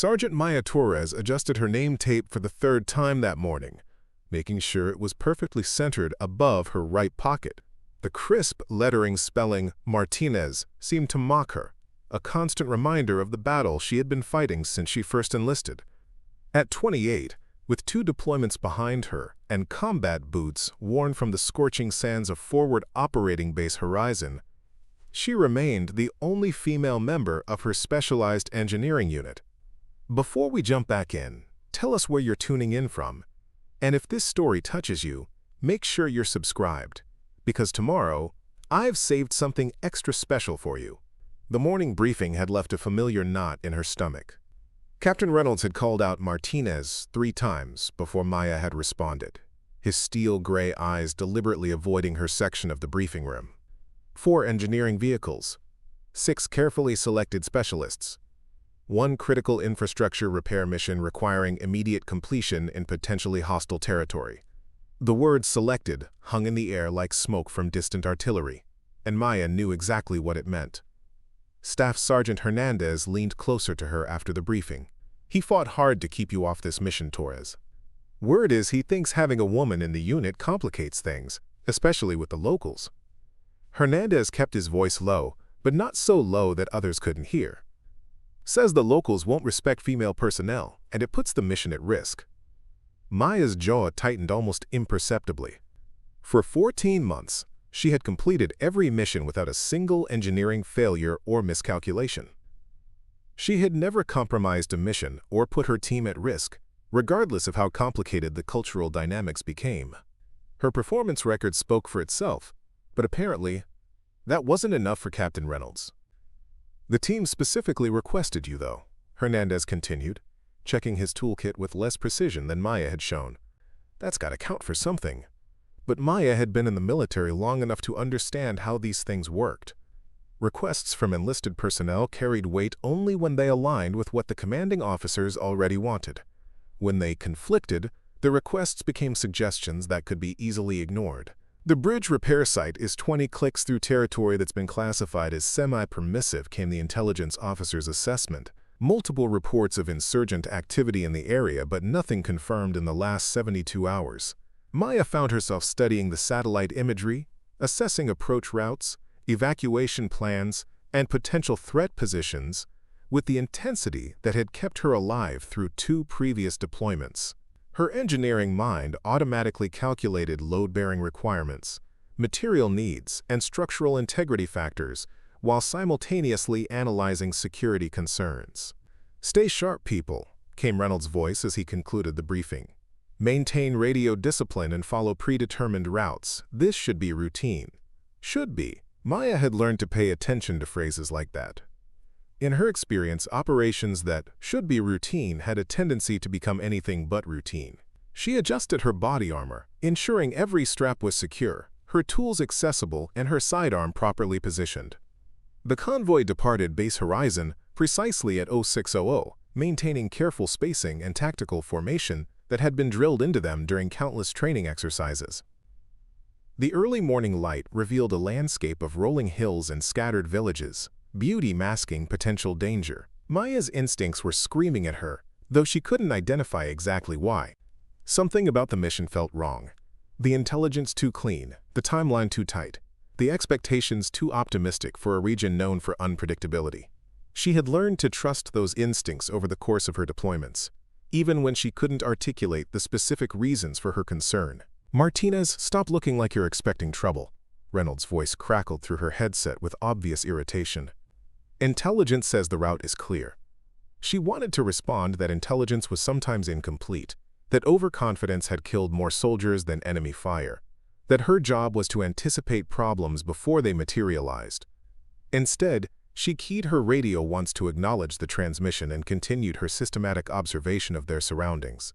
Sergeant Maya Torres adjusted her name tape for the third time that morning, making sure it was perfectly centered above her right pocket. The crisp lettering spelling Martinez seemed to mock her, a constant reminder of the battle she had been fighting since she first enlisted. At 28, with 2 deployments behind her and combat boots worn from the scorching sands of forward operating base Horizon, she remained the only female member of her specialized engineering unit. Before we jump back in, tell us where you're tuning in from. And if this story touches you, make sure you're subscribed, because tomorrow, I've saved something extra special for you. The morning briefing had left a familiar knot in her stomach. Captain Reynolds had called out Martinez 3 times before Maya had responded, his steel-gray eyes deliberately avoiding her section of the briefing room. 4 engineering vehicles, 6 carefully selected specialists, 1 critical infrastructure repair mission requiring immediate completion in potentially hostile territory. The word "selected" hung in the air like smoke from distant artillery, and Maya knew exactly what it meant. Staff Sergeant Hernandez leaned closer to her after the briefing. "He fought hard to keep you off this mission, Torres. Word is he thinks having a woman in the unit complicates things, especially with the locals." Hernandez kept his voice low, but not so low that others couldn't hear. "Says the locals won't respect female personnel, and it puts the mission at risk." Maya's jaw tightened almost imperceptibly. For 14 months, she had completed every mission without a single engineering failure or miscalculation. She had never compromised a mission or put her team at risk, regardless of how complicated the cultural dynamics became. Her performance record spoke for itself, but apparently, that wasn't enough for Captain Reynolds. "The team specifically requested you, though," Hernandez continued, checking his toolkit with less precision than Maya had shown. That's got to count for something. But Maya had been in the military long enough to understand how these things worked. Requests from enlisted personnel carried weight only when they aligned with what the commanding officers already wanted. When they conflicted, the requests became suggestions that could be easily ignored. "The bridge repair site is 20 clicks through territory that's been classified as semi-permissive," came the intelligence officer's assessment. Multiple reports of insurgent activity in the area, but nothing confirmed in the last 72 hours. Maya found herself studying the satellite imagery, assessing approach routes, evacuation plans, and potential threat positions with the intensity that had kept her alive through 2 previous deployments. Her engineering mind automatically calculated load-bearing requirements, material needs, and structural integrity factors while simultaneously analyzing security concerns. "Stay sharp, people," came Reynolds' voice as he concluded the briefing. "Maintain radio discipline and follow predetermined routes. This should be routine." Should be. Maya had learned to pay attention to phrases like that. In her experience, operations that should be routine had a tendency to become anything but routine. She adjusted her body armor, ensuring every strap was secure, her tools accessible, and her sidearm properly positioned. The convoy departed Base Horizon precisely at 0600, maintaining careful spacing and tactical formation that had been drilled into them during countless training exercises. The early morning light revealed a landscape of rolling hills and scattered villages, beauty masking potential danger. Maya's instincts were screaming at her, though she couldn't identify exactly why. Something about the mission felt wrong. The intelligence too clean, the timeline too tight, the expectations too optimistic for a region known for unpredictability. She had learned to trust those instincts over the course of her deployments, even when she couldn't articulate the specific reasons for her concern. "Martinez, stop looking like you're expecting trouble." Reynolds' voice crackled through her headset with obvious irritation. "Intelligence says the route is clear." She wanted to respond that intelligence was sometimes incomplete, that overconfidence had killed more soldiers than enemy fire, that her job was to anticipate problems before they materialized. Instead, she keyed her radio once to acknowledge the transmission and continued her systematic observation of their surroundings.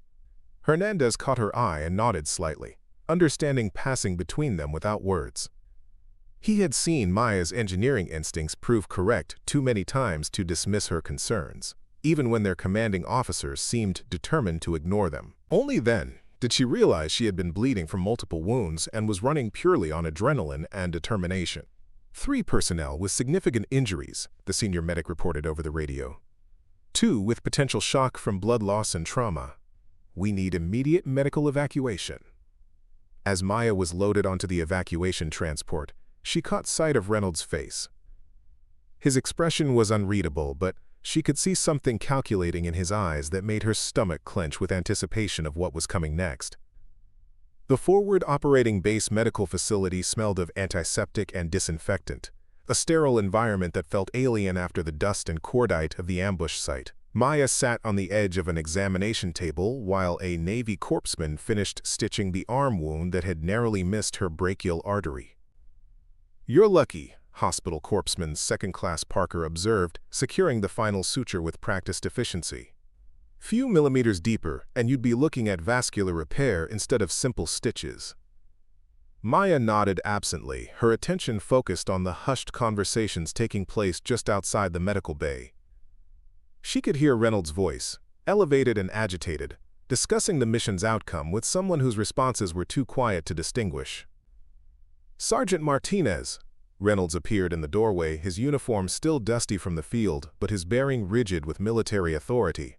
Hernandez caught her eye and nodded slightly, understanding passing between them without words. He had seen Maya's engineering instincts prove correct too many times to dismiss her concerns, even when their commanding officers seemed determined to ignore them. Only then did she realize she had been bleeding from multiple wounds and was running purely on adrenaline and determination. 3 personnel with significant injuries, the senior medic reported over the radio. 2 with potential shock from blood loss and trauma. We need immediate medical evacuation. As Maya was loaded onto the evacuation transport, she caught sight of Reynolds' face. His expression was unreadable, but she could see something calculating in his eyes that made her stomach clench with anticipation of what was coming next. The forward operating base medical facility smelled of antiseptic and disinfectant, a sterile environment that felt alien after the dust and cordite of the ambush site. Maya sat on the edge of an examination table while a Navy corpsman finished stitching the arm wound that had narrowly missed her brachial artery. "You're lucky," hospital corpsman second-class Parker observed, securing the final suture with practiced efficiency. "Few millimeters deeper, and you'd be looking at vascular repair instead of simple stitches." Maya nodded absently, her attention focused on the hushed conversations taking place just outside the medical bay. She could hear Reynolds' voice, elevated and agitated, discussing the mission's outcome with someone whose responses were too quiet to distinguish. "Sergeant Martinez." Reynolds appeared in the doorway, his uniform still dusty from the field, but his bearing rigid with military authority.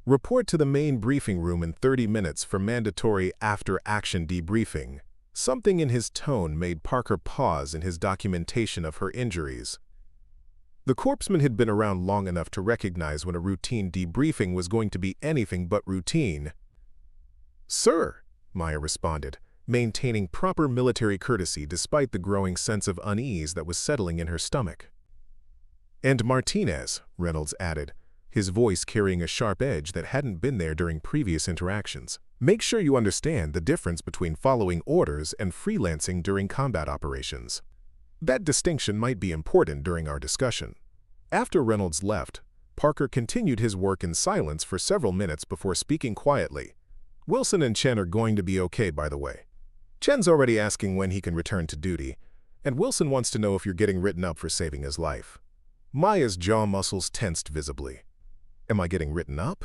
"Report to the main briefing room in 30 minutes for mandatory after-action debriefing." Something in his tone made Parker pause in his documentation of her injuries. The corpsman had been around long enough to recognize when a routine debriefing was going to be anything but routine. "Sir," Maya responded, maintaining proper military courtesy despite the growing sense of unease that was settling in her stomach. "And Martinez," Reynolds added, his voice carrying a sharp edge that hadn't been there during previous interactions. "Make sure you understand the difference between following orders and freelancing during combat operations. That distinction might be important during our discussion." After Reynolds left, Parker continued his work in silence for several minutes before speaking quietly. "Wilson and Chen are going to be okay, by the way. Chen's already asking when he can return to duty, and Wilson wants to know if you're getting written up for saving his life." Maya's jaw muscles tensed visibly. "Am I getting written up?"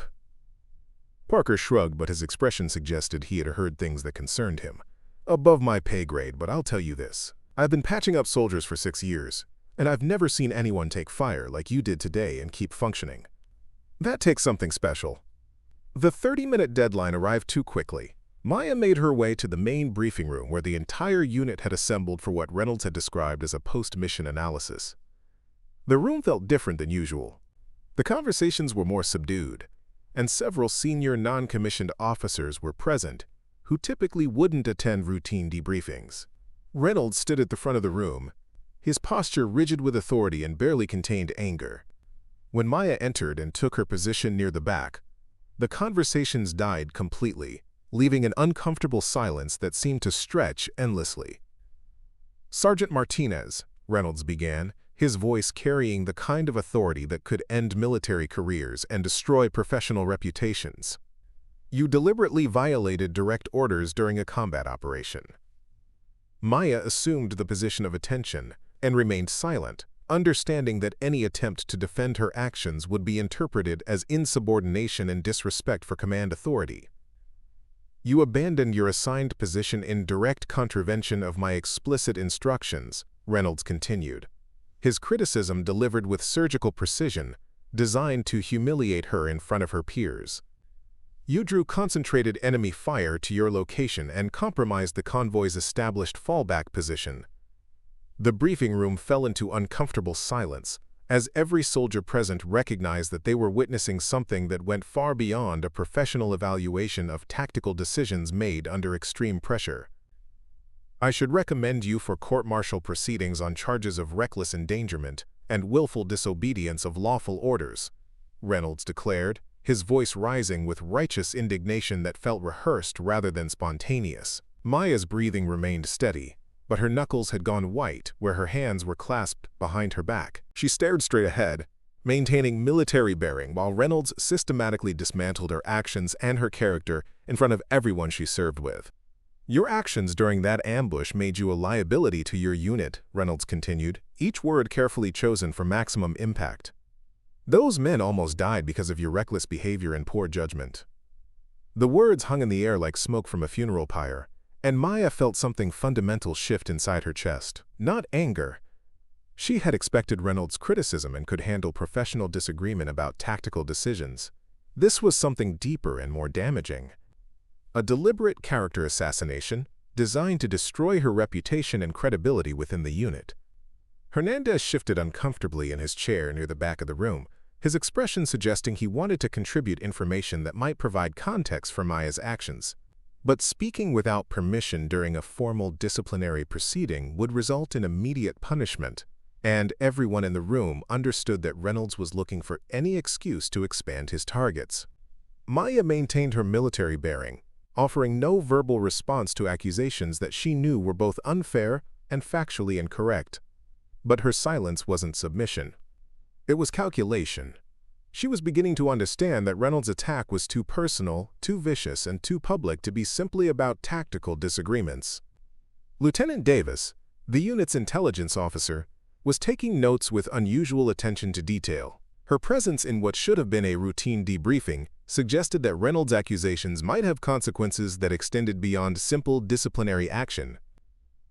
Parker shrugged, but his expression suggested he had heard things that concerned him. "Above my pay grade, but I'll tell you this. I've been patching up soldiers for 6 years, and I've never seen anyone take fire like you did today and keep functioning. That takes something special." The 30-minute deadline arrived too quickly. Maya made her way to the main briefing room where the entire unit had assembled for what Reynolds had described as a post-mission analysis. The room felt different than usual. The conversations were more subdued, and several senior non-commissioned officers were present who typically wouldn't attend routine debriefings. Reynolds stood at the front of the room, his posture rigid with authority and barely contained anger. When Maya entered and took her position near the back, the conversations died completely, leaving an uncomfortable silence that seemed to stretch endlessly. "Sergeant Martinez," Reynolds began, his voice carrying the kind of authority that could end military careers and destroy professional reputations. "You deliberately violated direct orders during a combat operation." Maya assumed the position of attention and remained silent, understanding that any attempt to defend her actions would be interpreted as insubordination and disrespect for command authority. "You abandoned your assigned position in direct contravention of my explicit instructions," Reynolds continued, his criticism delivered with surgical precision, designed to humiliate her in front of her peers. "You drew concentrated enemy fire to your location and compromised the convoy's established fallback position." The briefing room fell into uncomfortable silence, as every soldier present recognized that they were witnessing something that went far beyond a professional evaluation of tactical decisions made under extreme pressure. "I should recommend you for court-martial proceedings on charges of reckless endangerment and willful disobedience of lawful orders," Reynolds declared, his voice rising with righteous indignation that felt rehearsed rather than spontaneous. Maya's breathing remained steady, but her knuckles had gone white where her hands were clasped behind her back. She stared straight ahead, maintaining military bearing while Reynolds systematically dismantled her actions and her character in front of everyone she served with. "Your actions during that ambush made you a liability to your unit," Reynolds continued, each word carefully chosen for maximum impact. "Those men almost died because of your reckless behavior and poor judgment." The words hung in the air like smoke from a funeral pyre, and Maya felt something fundamental shift inside her chest. Not anger, She had expected Reynolds' criticism and could handle professional disagreement about tactical decisions. This was something deeper and more damaging. A deliberate character assassination designed to destroy her reputation and credibility within the unit. Hernandez shifted uncomfortably in his chair near the back of the room, his expression suggesting he wanted to contribute information that might provide context for Maya's actions. But speaking without permission during a formal disciplinary proceeding would result in immediate punishment, and everyone in the room understood that Reynolds was looking for any excuse to expand his targets. Maya maintained her military bearing, offering no verbal response to accusations that she knew were both unfair and factually incorrect. But her silence wasn't submission. It was calculation. She was beginning to understand that Reynolds' attack was too personal, too vicious, and too public to be simply about tactical disagreements. Lieutenant Davis, the unit's intelligence officer, was taking notes with unusual attention to detail. Her presence in what should have been a routine debriefing suggested that Reynolds' accusations might have consequences that extended beyond simple disciplinary action.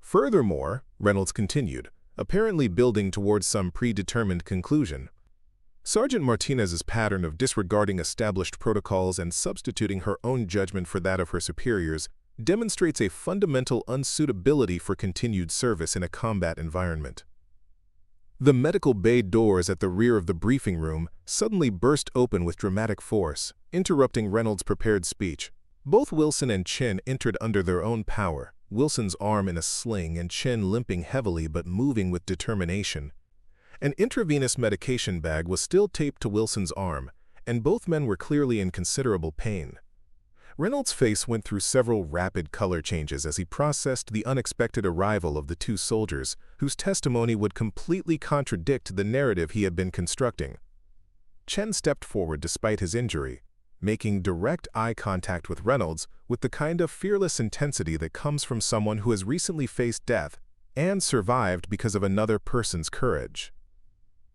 Furthermore, Reynolds continued, apparently building towards some predetermined conclusion. Sergeant Martinez's pattern of disregarding established protocols and substituting her own judgment for that of her superiors demonstrates a fundamental unsuitability for continued service in a combat environment. The medical bay doors at the rear of the briefing room suddenly burst open with dramatic force, interrupting Reynolds' prepared speech. Both Wilson and Chin entered under their own power, Wilson's arm in a sling and Chin limping heavily but moving with determination. An intravenous medication bag was still taped to Wilson's arm, and both men were clearly in considerable pain. Reynolds' face went through several rapid color changes as he processed the unexpected arrival of the two soldiers, whose testimony would completely contradict the narrative he had been constructing. Chen stepped forward despite his injury, making direct eye contact with Reynolds with the kind of fearless intensity that comes from someone who has recently faced death and survived because of another person's courage.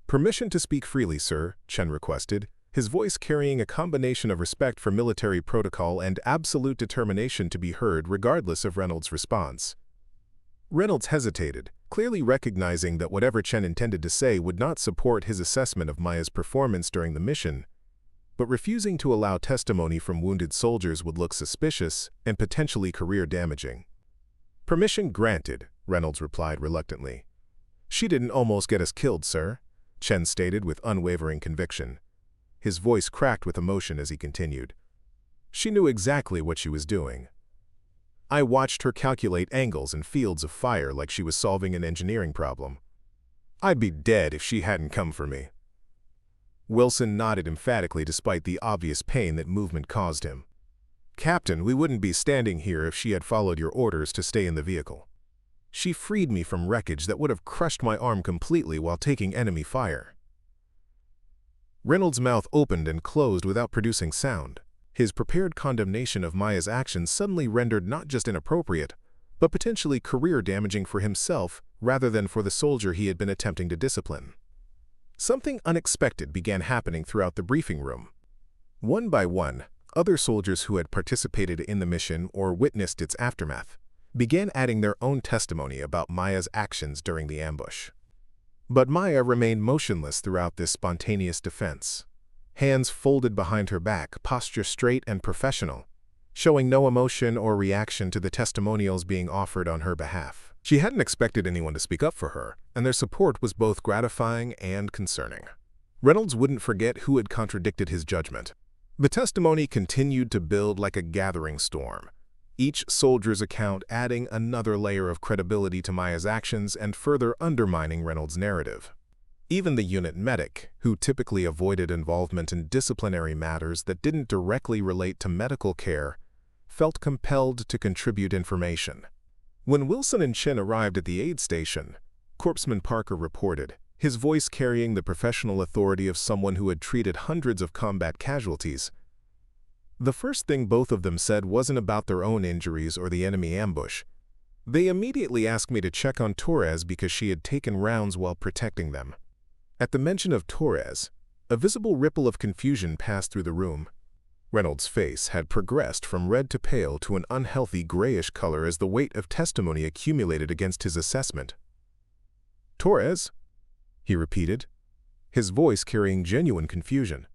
"Permission to speak freely, sir," Chen requested, his voice carrying a combination of respect for military protocol and absolute determination to be heard regardless of Reynolds' response. Reynolds hesitated, clearly recognizing that whatever Chen intended to say would not support his assessment of Maya's performance during the mission, but refusing to allow testimony from wounded soldiers would look suspicious and potentially career-damaging. "Permission granted," Reynolds replied reluctantly. "She didn't almost get us killed, sir," Chen stated with unwavering conviction. His voice cracked with emotion as he continued. "She knew exactly what she was doing. I watched her calculate angles and fields of fire like she was solving an engineering problem. I'd be dead if she hadn't come for me." Wilson nodded emphatically despite the obvious pain that movement caused him. "Captain, we wouldn't be standing here if she had followed your orders to stay in the vehicle. She freed me from wreckage that would have crushed my arm completely while taking enemy fire." Reynolds' mouth opened and closed without producing sound. His prepared condemnation of Maya's actions suddenly rendered not just inappropriate, but potentially career-damaging for himself rather than for the soldier he had been attempting to discipline. Something unexpected began happening throughout the briefing room. One by one, other soldiers who had participated in the mission or witnessed its aftermath began adding their own testimony about Maya's actions during the ambush. But Maya remained motionless throughout this spontaneous defense, hands folded behind her back, posture straight and professional, showing no emotion or reaction to the testimonials being offered on her behalf. She hadn't expected anyone to speak up for her, and their support was both gratifying and concerning. Reynolds wouldn't forget who had contradicted his judgment. The testimony continued to build like a gathering storm, each soldier's account adding another layer of credibility to Maya's actions and further undermining Reynolds' narrative. Even the unit medic, who typically avoided involvement in disciplinary matters that didn't directly relate to medical care, felt compelled to contribute information. When Wilson and Chen arrived at the aid station, Corpsman Parker reported, his voice carrying the professional authority of someone who had treated hundreds of combat casualties. "The first thing both of them said wasn't about their own injuries or the enemy ambush. They immediately asked me to check on Torres because she had taken rounds while protecting them." At the mention of Torres, a visible ripple of confusion passed through the room. Reynolds' face had progressed from red to pale to an unhealthy grayish color as the weight of testimony accumulated against his assessment. "Torres? he repeated, his voice carrying genuine confusion.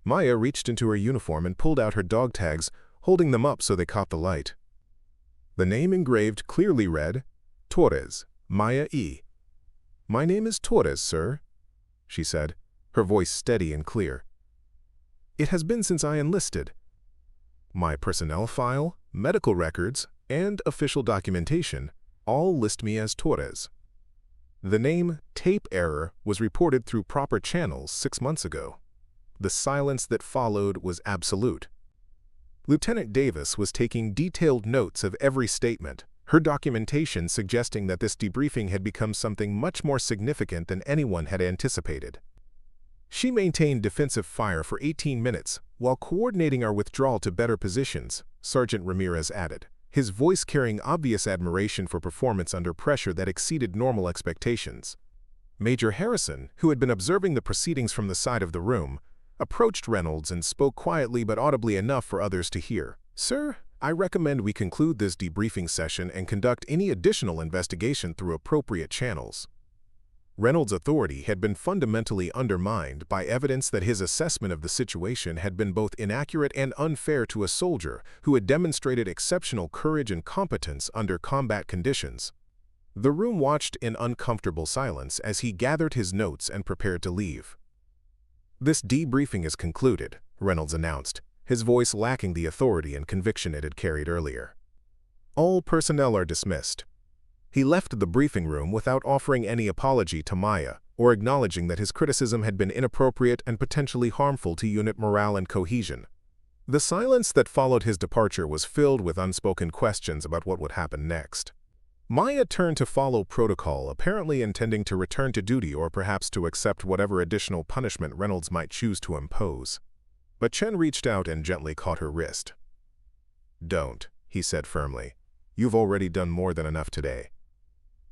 Maya reached into her uniform and pulled out her dog tags, holding them up so they caught the light. The name engraved clearly read, Torres, Maya E. "My name is Torres, sir," she said, her voice steady and clear. "It has been since I enlisted. My personnel file, medical records, and official documentation all list me as Torres. The name tape error was reported through proper channels 6 months ago. The silence that followed was absolute." Lieutenant Davis was taking detailed notes of every statement, her documentation suggesting that this debriefing had become something much more significant than anyone had anticipated. "She maintained defensive fire for 18 minutes while coordinating our withdrawal to better positions," Sergeant Ramirez added, his voice carrying obvious admiration for performance under pressure that exceeded normal expectations. Major Harrison, who had been observing the proceedings from the side of the room, approached Reynolds and spoke quietly but audibly enough for others to hear. "Sir, I recommend we conclude this debriefing session and conduct any additional investigation through appropriate channels." Reynolds' authority had been fundamentally undermined by evidence that his assessment of the situation had been both inaccurate and unfair to a soldier who had demonstrated exceptional courage and competence under combat conditions. The room watched in uncomfortable silence as he gathered his notes and prepared to leave. "This debriefing is concluded," Reynolds announced, his voice lacking the authority and conviction it had carried earlier. "All personnel are dismissed." He left the briefing room without offering any apology to Maya or acknowledging that his criticism had been inappropriate and potentially harmful to unit morale and cohesion. The silence that followed his departure was filled with unspoken questions about what would happen next. Maya turned to follow protocol, apparently intending to return to duty or perhaps to accept whatever additional punishment Reynolds might choose to impose. But Chen reached out and gently caught her wrist. "Don't," he said firmly. "You've already done more than enough today.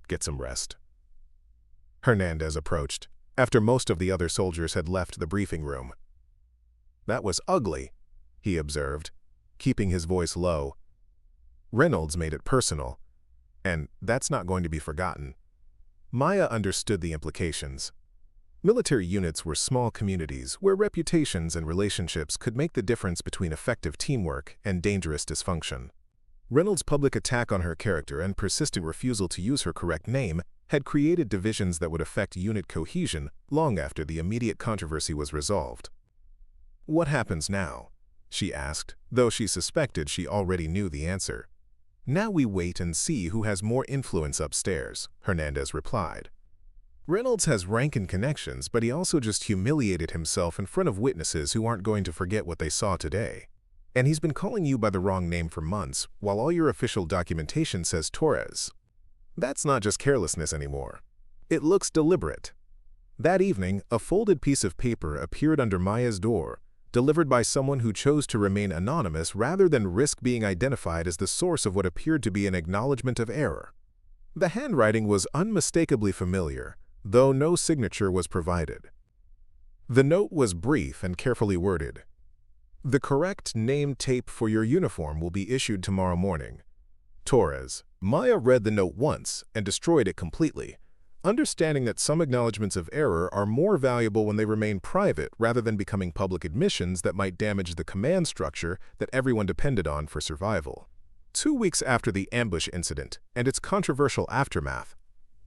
Get some rest." Hernandez approached, after most of the other soldiers had left the briefing room. "That was ugly," he observed, keeping his voice low. Reynolds made it personal, and that's not going to be forgotten. Maya understood the implications. Military units were small communities where reputations and relationships could make the difference between effective teamwork and dangerous dysfunction. Reynolds' public attack on her character and persistent refusal to use her correct name had created divisions that would affect unit cohesion long after the immediate controversy was resolved. "What happens now?" she asked, though she suspected she already knew the answer. "Now we wait and see who has more influence upstairs," Hernandez replied. "Reynolds has rank and connections, but he also just humiliated himself in front of witnesses who aren't going to forget what they saw today. And he's been calling you by the wrong name for months, while all your official documentation says Torres. That's not just carelessness anymore. It looks deliberate." That evening, a folded piece of paper appeared under Maya's door, delivered by someone who chose to remain anonymous rather than risk being identified as the source of what appeared to be an acknowledgement of error. The handwriting was unmistakably familiar, though no signature was provided. The note was brief and carefully worded. "The correct name tape for your uniform will be issued tomorrow morning. Torres." Maya read the note once and destroyed it completely, understanding that some acknowledgments of error are more valuable when they remain private rather than becoming public admissions that might damage the command structure that everyone depended on for survival. 2 weeks after the ambush incident and its controversial aftermath,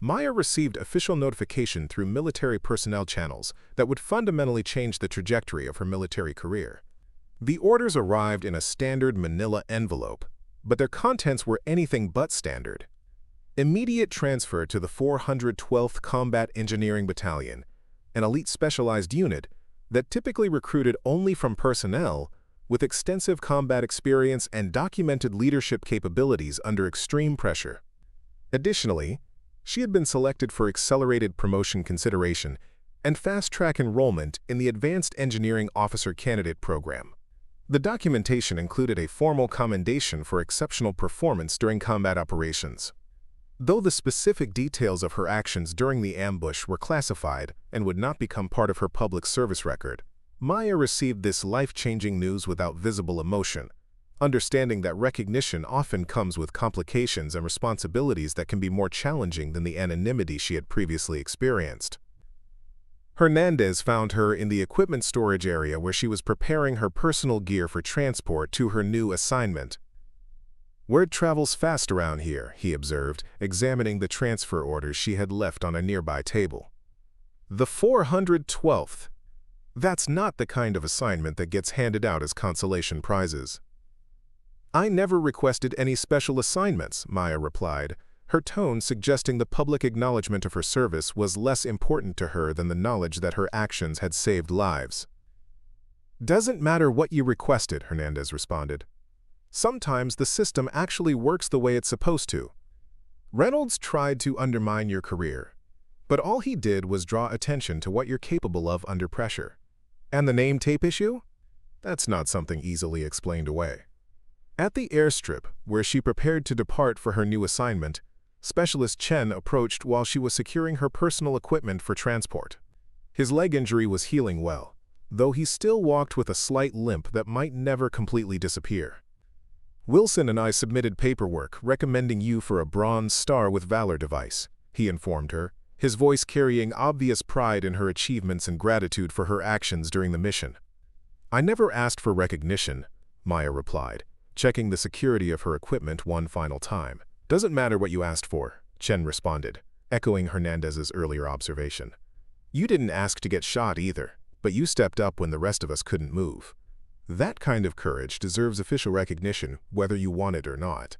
Maya received official notification through military personnel channels that would fundamentally change the trajectory of her military career. The orders arrived in a standard manila envelope, but their contents were anything but standard. Immediate transfer to the 412th Combat Engineering Battalion, an elite specialized unit that typically recruited only from personnel with extensive combat experience and documented leadership capabilities under extreme pressure. Additionally, she had been selected for accelerated promotion consideration and fast-track enrollment in the Advanced Engineering Officer Candidate Program. The documentation included a formal commendation for exceptional performance during combat operations. Though the specific details of her actions during the ambush were classified and would not become part of her public service record, Maya received this life-changing news without visible emotion, understanding that recognition often comes with complications and responsibilities that can be more challenging than the anonymity she had previously experienced. Hernandez found her in the equipment storage area where she was preparing her personal gear for transport to her new assignment. "Word travels fast around here," he observed, examining the transfer orders she had left on a nearby table. "The 412th. That's not the kind of assignment that gets handed out as consolation prizes." "I never requested any special assignments," Maya replied, her tone suggesting the public acknowledgement of her service was less important to her than the knowledge that her actions had saved lives. "Doesn't matter what you requested," Hernandez responded. "Sometimes the system actually works the way it's supposed to. Reynolds tried to undermine your career, but all he did was draw attention to what you're capable of under pressure. And the name tape issue? That's not something easily explained away." At the airstrip, where she prepared to depart for her new assignment, Specialist Chen approached while she was securing her personal equipment for transport. His leg injury was healing well, though he still walked with a slight limp that might never completely disappear. "Wilson and I submitted paperwork recommending you for a Bronze Star with Valor device," he informed her, his voice carrying obvious pride in her achievements and gratitude for her actions during the mission. "I never asked for recognition," Maya replied, checking the security of her equipment one final time. "Doesn't matter what you asked for," Chen responded, echoing Hernandez's earlier observation. "You didn't ask to get shot either, but you stepped up when the rest of us couldn't move. That kind of courage deserves official recognition, whether you want it or not."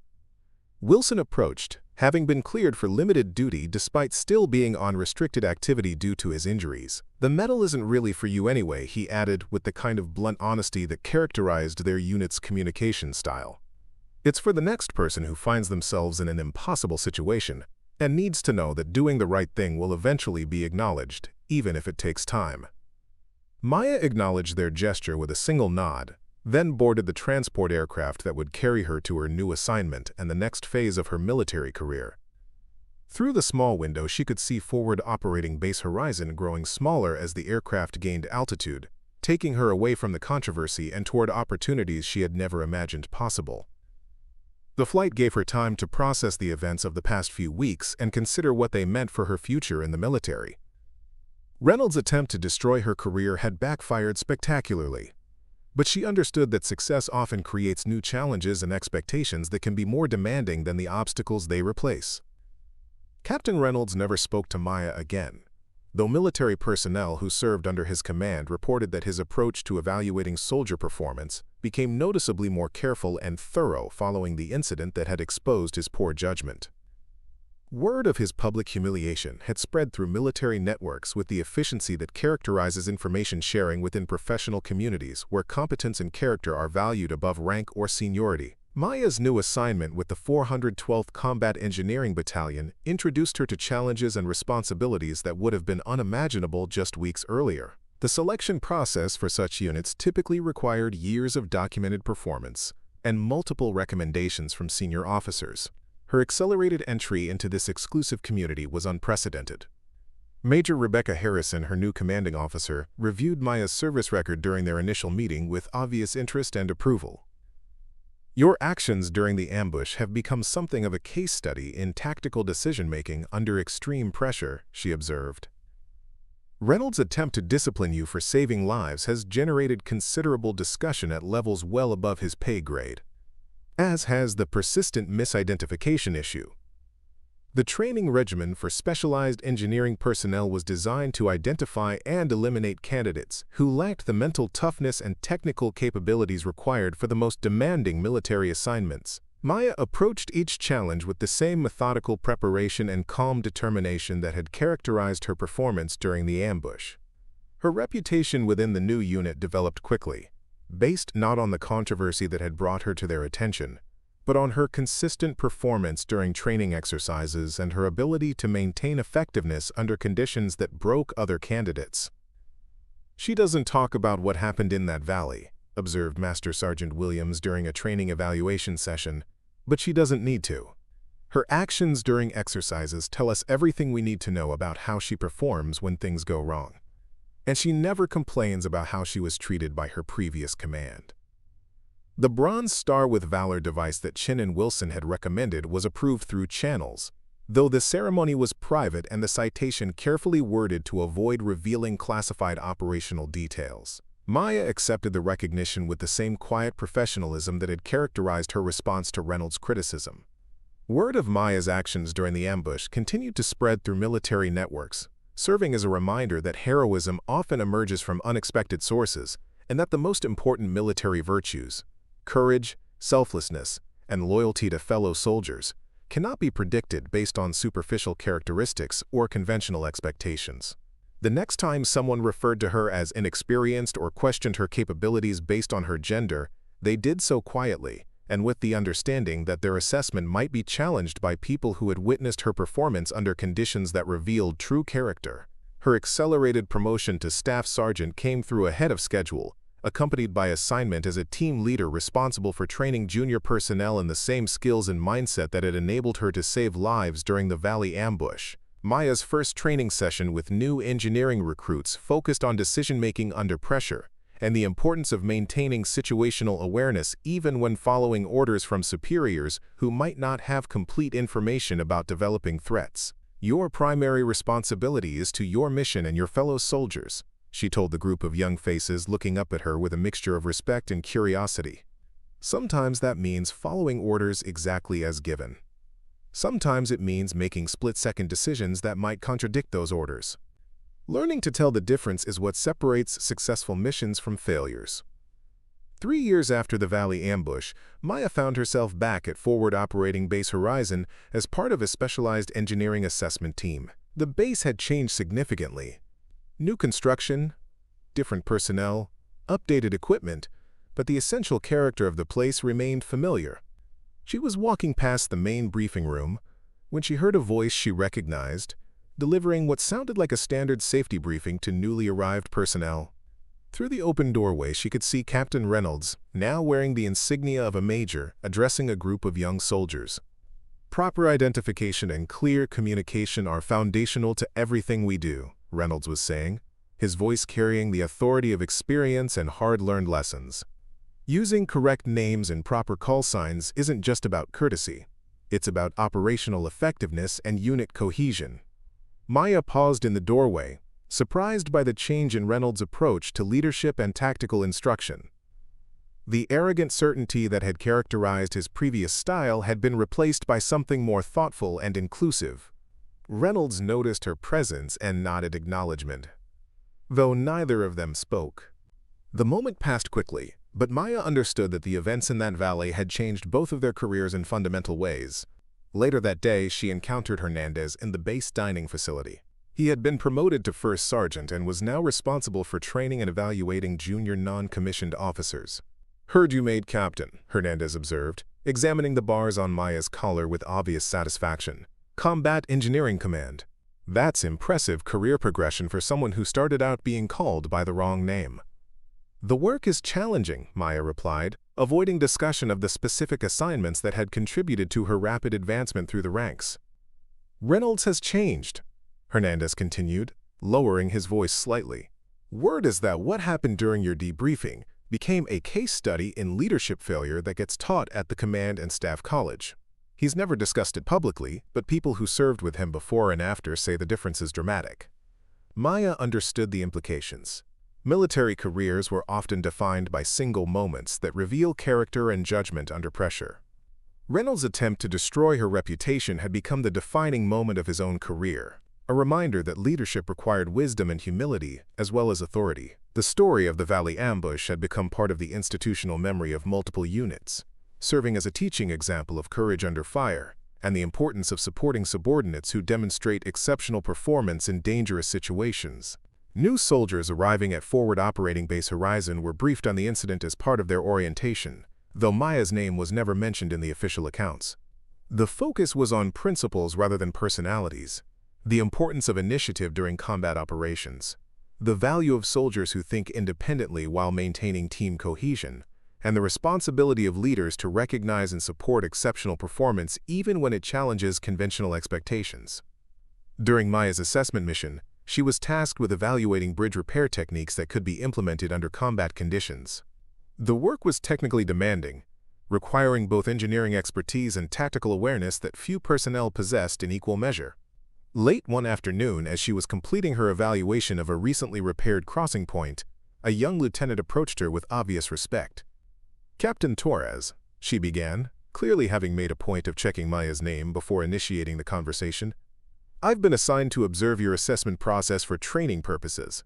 Wilson approached, having been cleared for limited duty despite still being on restricted activity due to his injuries. "The medal isn't really for you anyway," he added with the kind of blunt honesty that characterized their unit's communication style. "It's for the next person who finds themselves in an impossible situation and needs to know that doing the right thing will eventually be acknowledged, even if it takes time." Maya acknowledged their gesture with a single nod, then boarded the transport aircraft that would carry her to her new assignment and the next phase of her military career. Through the small window, she could see forward operating base horizon growing smaller as the aircraft gained altitude, taking her away from the controversy and toward opportunities she had never imagined possible. The flight gave her time to process the events of the past few weeks and consider what they meant for her future in the military. Reynolds' attempt to destroy her career had backfired spectacularly, but she understood that success often creates new challenges and expectations that can be more demanding than the obstacles they replace. Captain Reynolds never spoke to Maya again, though military personnel who served under his command reported that his approach to evaluating soldier performance became noticeably more careful and thorough following the incident that had exposed his poor judgment. Word of his public humiliation had spread through military networks with the efficiency that characterizes information sharing within professional communities where competence and character are valued above rank or seniority. Maya's new assignment with the 412th Combat Engineering Battalion introduced her to challenges and responsibilities that would have been unimaginable just weeks earlier. The selection process for such units typically required years of documented performance and multiple recommendations from senior officers. Her accelerated entry into this exclusive community was unprecedented. Major Rebecca Harrison, her new commanding officer, reviewed Maya's service record during their initial meeting with obvious interest and approval. "Your actions during the ambush have become something of a case study in tactical decision-making under extreme pressure," she observed. "Reynolds' attempt to discipline you for saving lives has generated considerable discussion at levels well above his pay grade, as has the persistent misidentification issue. The training regimen for specialized engineering personnel was designed to identify and eliminate candidates who lacked the mental toughness and technical capabilities required for the most demanding military assignments." Maya approached each challenge with the same methodical preparation and calm determination that had characterized her performance during the ambush. Her reputation within the new unit developed quickly, based not on the controversy that had brought her to their attention, but on her consistent performance during training exercises and her ability to maintain effectiveness under conditions that broke other candidates. "She doesn't talk about what happened in that valley," observed Master Sergeant Williams during a training evaluation session, "but she doesn't need to. Her actions during exercises tell us everything we need to know about how she performs when things go wrong. And she never complains about how she was treated by her previous command." The Bronze Star with Valor device that Chin and Wilson had recommended was approved through channels, though the ceremony was private and the citation carefully worded to avoid revealing classified operational details. Maya accepted the recognition with the same quiet professionalism that had characterized her response to Reynolds' criticism. Word of Maya's actions during the ambush continued to spread through military networks, serving as a reminder that heroism often emerges from unexpected sources and that the most important military virtues, courage, selflessness, and loyalty to fellow soldiers, cannot be predicted based on superficial characteristics or conventional expectations. The next time someone referred to her as inexperienced or questioned her capabilities based on her gender, they did so quietly, and with the understanding that their assessment might be challenged by people who had witnessed her performance under conditions that revealed true character. Her accelerated promotion to staff sergeant came through ahead of schedule, accompanied by assignment as a team leader responsible for training junior personnel in the same skills and mindset that had enabled her to save lives during the Valley ambush. Maya's first training session with new engineering recruits focused on decision-making under pressure and the importance of maintaining situational awareness even when following orders from superiors who might not have complete information about developing threats. "Your primary responsibility is to your mission and your fellow soldiers," she told the group of young faces looking up at her with a mixture of respect and curiosity. Sometimes that means following orders exactly as given. Sometimes it means making split-second decisions that might contradict those orders. Learning to tell the difference is what separates successful missions from failures. 3 years after the Valley ambush, Maya found herself back at Forward Operating Base Horizon as part of a specialized engineering assessment team. The base had changed significantly. New construction, different personnel, updated equipment, but the essential character of the place remained familiar. She was walking past the main briefing room when she heard a voice she recognized, delivering what sounded like a standard safety briefing to newly arrived personnel. Through the open doorway, she could see Captain Reynolds, now wearing the insignia of a major, addressing a group of young soldiers. "Proper identification and clear communication are foundational to everything we do," Reynolds was saying, his voice carrying the authority of experience and hard-learned lessons. Using correct names and proper call signs isn't just about courtesy. It's about operational effectiveness and unit cohesion. Maya paused in the doorway, surprised by the change in Reynolds' approach to leadership and tactical instruction. The arrogant certainty that had characterized his previous style had been replaced by something more thoughtful and inclusive. Reynolds noticed her presence and nodded acknowledgement, though neither of them spoke. The moment passed quickly, but Maya understood that the events in that valley had changed both of their careers in fundamental ways. Later that day, she encountered Hernandez in the base dining facility. He had been promoted to first sergeant and was now responsible for training and evaluating junior non-commissioned officers. "Heard you made captain," Hernandez observed, examining the bars on Maya's collar with obvious satisfaction. "Combat Engineering Command. That's impressive career progression for someone who started out being called by the wrong name." "The work is challenging," Maya replied, avoiding discussion of the specific assignments that had contributed to her rapid advancement through the ranks. "Reynolds has changed," Hernandez continued, lowering his voice slightly. "Word is that what happened during your debriefing became a case study in leadership failure that gets taught at the Command and Staff College. He's never discussed it publicly, but people who served with him before and after say the difference is dramatic." Maya understood the implications. Military careers were often defined by single moments that reveal character and judgment under pressure. Reynolds' attempt to destroy her reputation had become the defining moment of his own career, a reminder that leadership required wisdom and humility as well as authority. The story of the Valley ambush had become part of the institutional memory of multiple units, serving as a teaching example of courage under fire and the importance of supporting subordinates who demonstrate exceptional performance in dangerous situations. New soldiers arriving at Forward Operating Base Horizon were briefed on the incident as part of their orientation, though Maya's name was never mentioned in the official accounts. The focus was on principles rather than personalities, the importance of initiative during combat operations, the value of soldiers who think independently while maintaining team cohesion, and the responsibility of leaders to recognize and support exceptional performance even when it challenges conventional expectations. During Maya's assessment mission, she was tasked with evaluating bridge repair techniques that could be implemented under combat conditions. The work was technically demanding, requiring both engineering expertise and tactical awareness that few personnel possessed in equal measure. Late one afternoon, as she was completing her evaluation of a recently repaired crossing point, a young lieutenant approached her with obvious respect. "Captain Torres," she began, clearly having made a point of checking Maya's name before initiating the conversation. "I've been assigned to observe your assessment process for training purposes."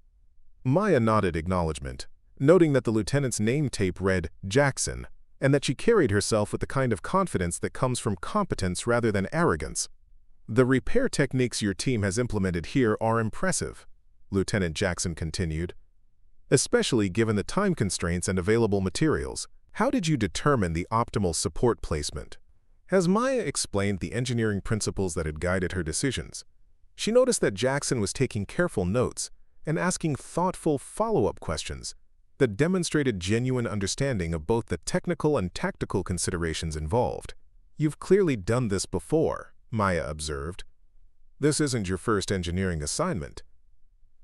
Maya nodded acknowledgement, noting that the lieutenant's name tape read Jackson, and that she carried herself with the kind of confidence that comes from competence rather than arrogance. "The repair techniques your team has implemented here are impressive," Lieutenant Jackson continued, "especially given the time constraints and available materials. How did you determine the optimal support placement?" As Maya explained the engineering principles that had guided her decisions, she noticed that Jackson was taking careful notes and asking thoughtful follow-up questions that demonstrated genuine understanding of both the technical and tactical considerations involved. "You've clearly done this before," Maya observed. "This isn't your first engineering assignment."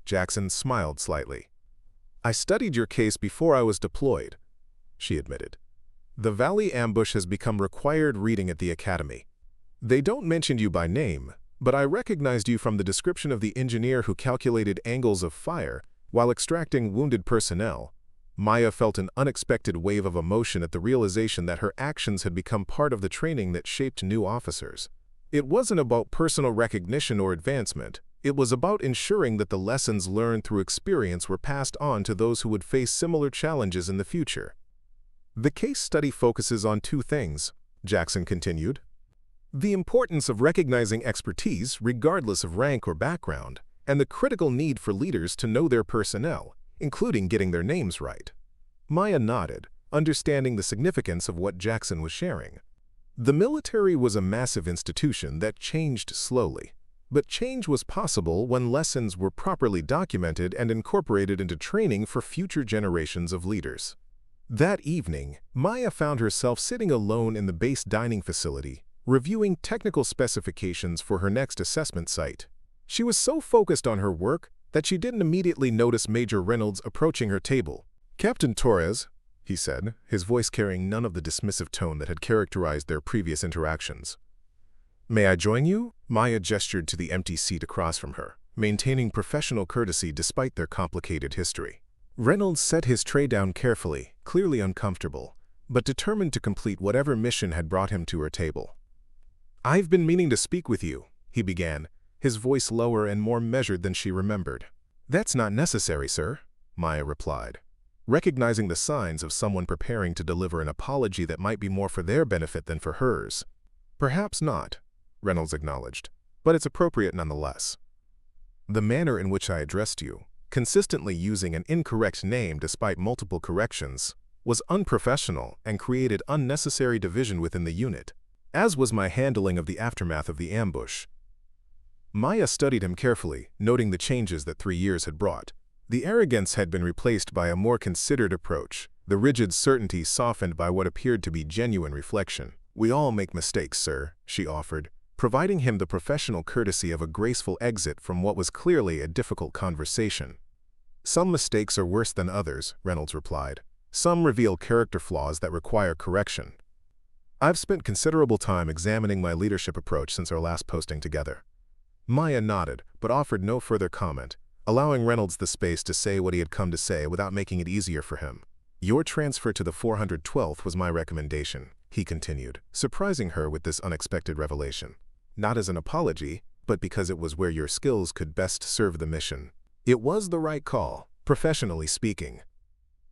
Jackson smiled slightly. "I studied your case before I was deployed," she admitted. "The Valley ambush has become required reading at the academy. They don't mention you by name, but I recognized you from the description of the engineer who calculated angles of fire while extracting wounded personnel." Maya felt an unexpected wave of emotion at the realization that her actions had become part of the training that shaped new officers. It wasn't about personal recognition or advancement. It was about ensuring that the lessons learned through experience were passed on to those who would face similar challenges in the future. "The case study focuses on two things," Jackson continued. "The importance of recognizing expertise regardless of rank or background, and the critical need for leaders to know their personnel, including getting their names right." Maya nodded, understanding the significance of what Jackson was sharing. The military was a massive institution that changed slowly, but change was possible when lessons were properly documented and incorporated into training for future generations of leaders. That evening, Maya found herself sitting alone in the base dining facility, reviewing technical specifications for her next assessment site. She was so focused on her work that she didn't immediately notice Major Reynolds approaching her table. "Captain Torres," he said, his voice carrying none of the dismissive tone that had characterized their previous interactions. "May I join you?" Maya gestured to the empty seat across from her, maintaining professional courtesy despite their complicated history. Reynolds set his tray down carefully, clearly uncomfortable, but determined to complete whatever mission had brought him to her table. "I've been meaning to speak with you," he began, his voice lower and more measured than she remembered. "That's not necessary, sir," Maya replied, recognizing the signs of someone preparing to deliver an apology that might be more for their benefit than for hers. "Perhaps not," Reynolds acknowledged, "but it's appropriate nonetheless. The manner in which I addressed you, consistently using an incorrect name despite multiple corrections, was unprofessional and created unnecessary division within the unit, as was my handling of the aftermath of the ambush." Maya studied him carefully, noting the changes that 3 years had brought. The arrogance had been replaced by a more considered approach, the rigid certainty softened by what appeared to be genuine reflection. "We all make mistakes, sir," she offered, providing him the professional courtesy of a graceful exit from what was clearly a difficult conversation. "Some mistakes are worse than others," Reynolds replied. "Some reveal character flaws that require correction. I've spent considerable time examining my leadership approach since our last posting together." Maya nodded, but offered no further comment, allowing Reynolds the space to say what he had come to say without making it easier for him. "Your transfer to the 412th was my recommendation," he continued, surprising her with this unexpected revelation. "Not as an apology, but because it was where your skills could best serve the mission. It was the right call, professionally speaking."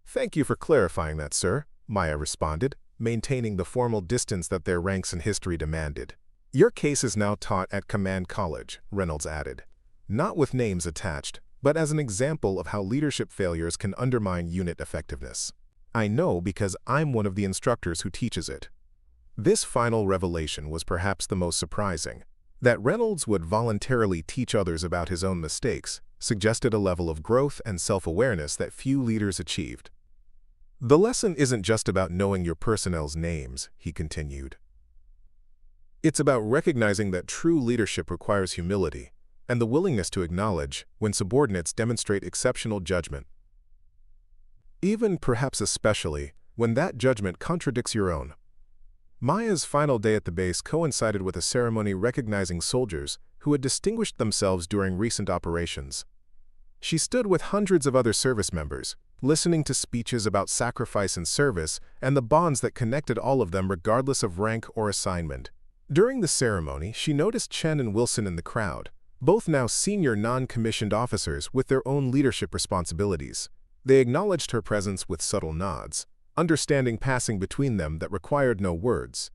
"Thank you for clarifying that, sir," Maya responded, maintaining the formal distance that their ranks and history demanded. "Your case is now taught at Command College," Reynolds added, "not with names attached, but as an example of how leadership failures can undermine unit effectiveness. I know because I'm one of the instructors who teaches it." This final revelation was perhaps the most surprising. That Reynolds would voluntarily teach others about his own mistakes suggested a level of growth and self-awareness that few leaders achieved. "The lesson isn't just about knowing your personnel's names," he continued. "It's about recognizing that true leadership requires humility and the willingness to acknowledge when subordinates demonstrate exceptional judgment, even perhaps especially when that judgment contradicts your own." Maya's final day at the base coincided with a ceremony recognizing soldiers who had distinguished themselves during recent operations. She stood with hundreds of other service members, listening to speeches about sacrifice and service and the bonds that connected all of them regardless of rank or assignment. During the ceremony, she noticed Chen and Wilson in the crowd, both now senior non-commissioned officers with their own leadership responsibilities. They acknowledged her presence with subtle nods, understanding passing between them that required no words.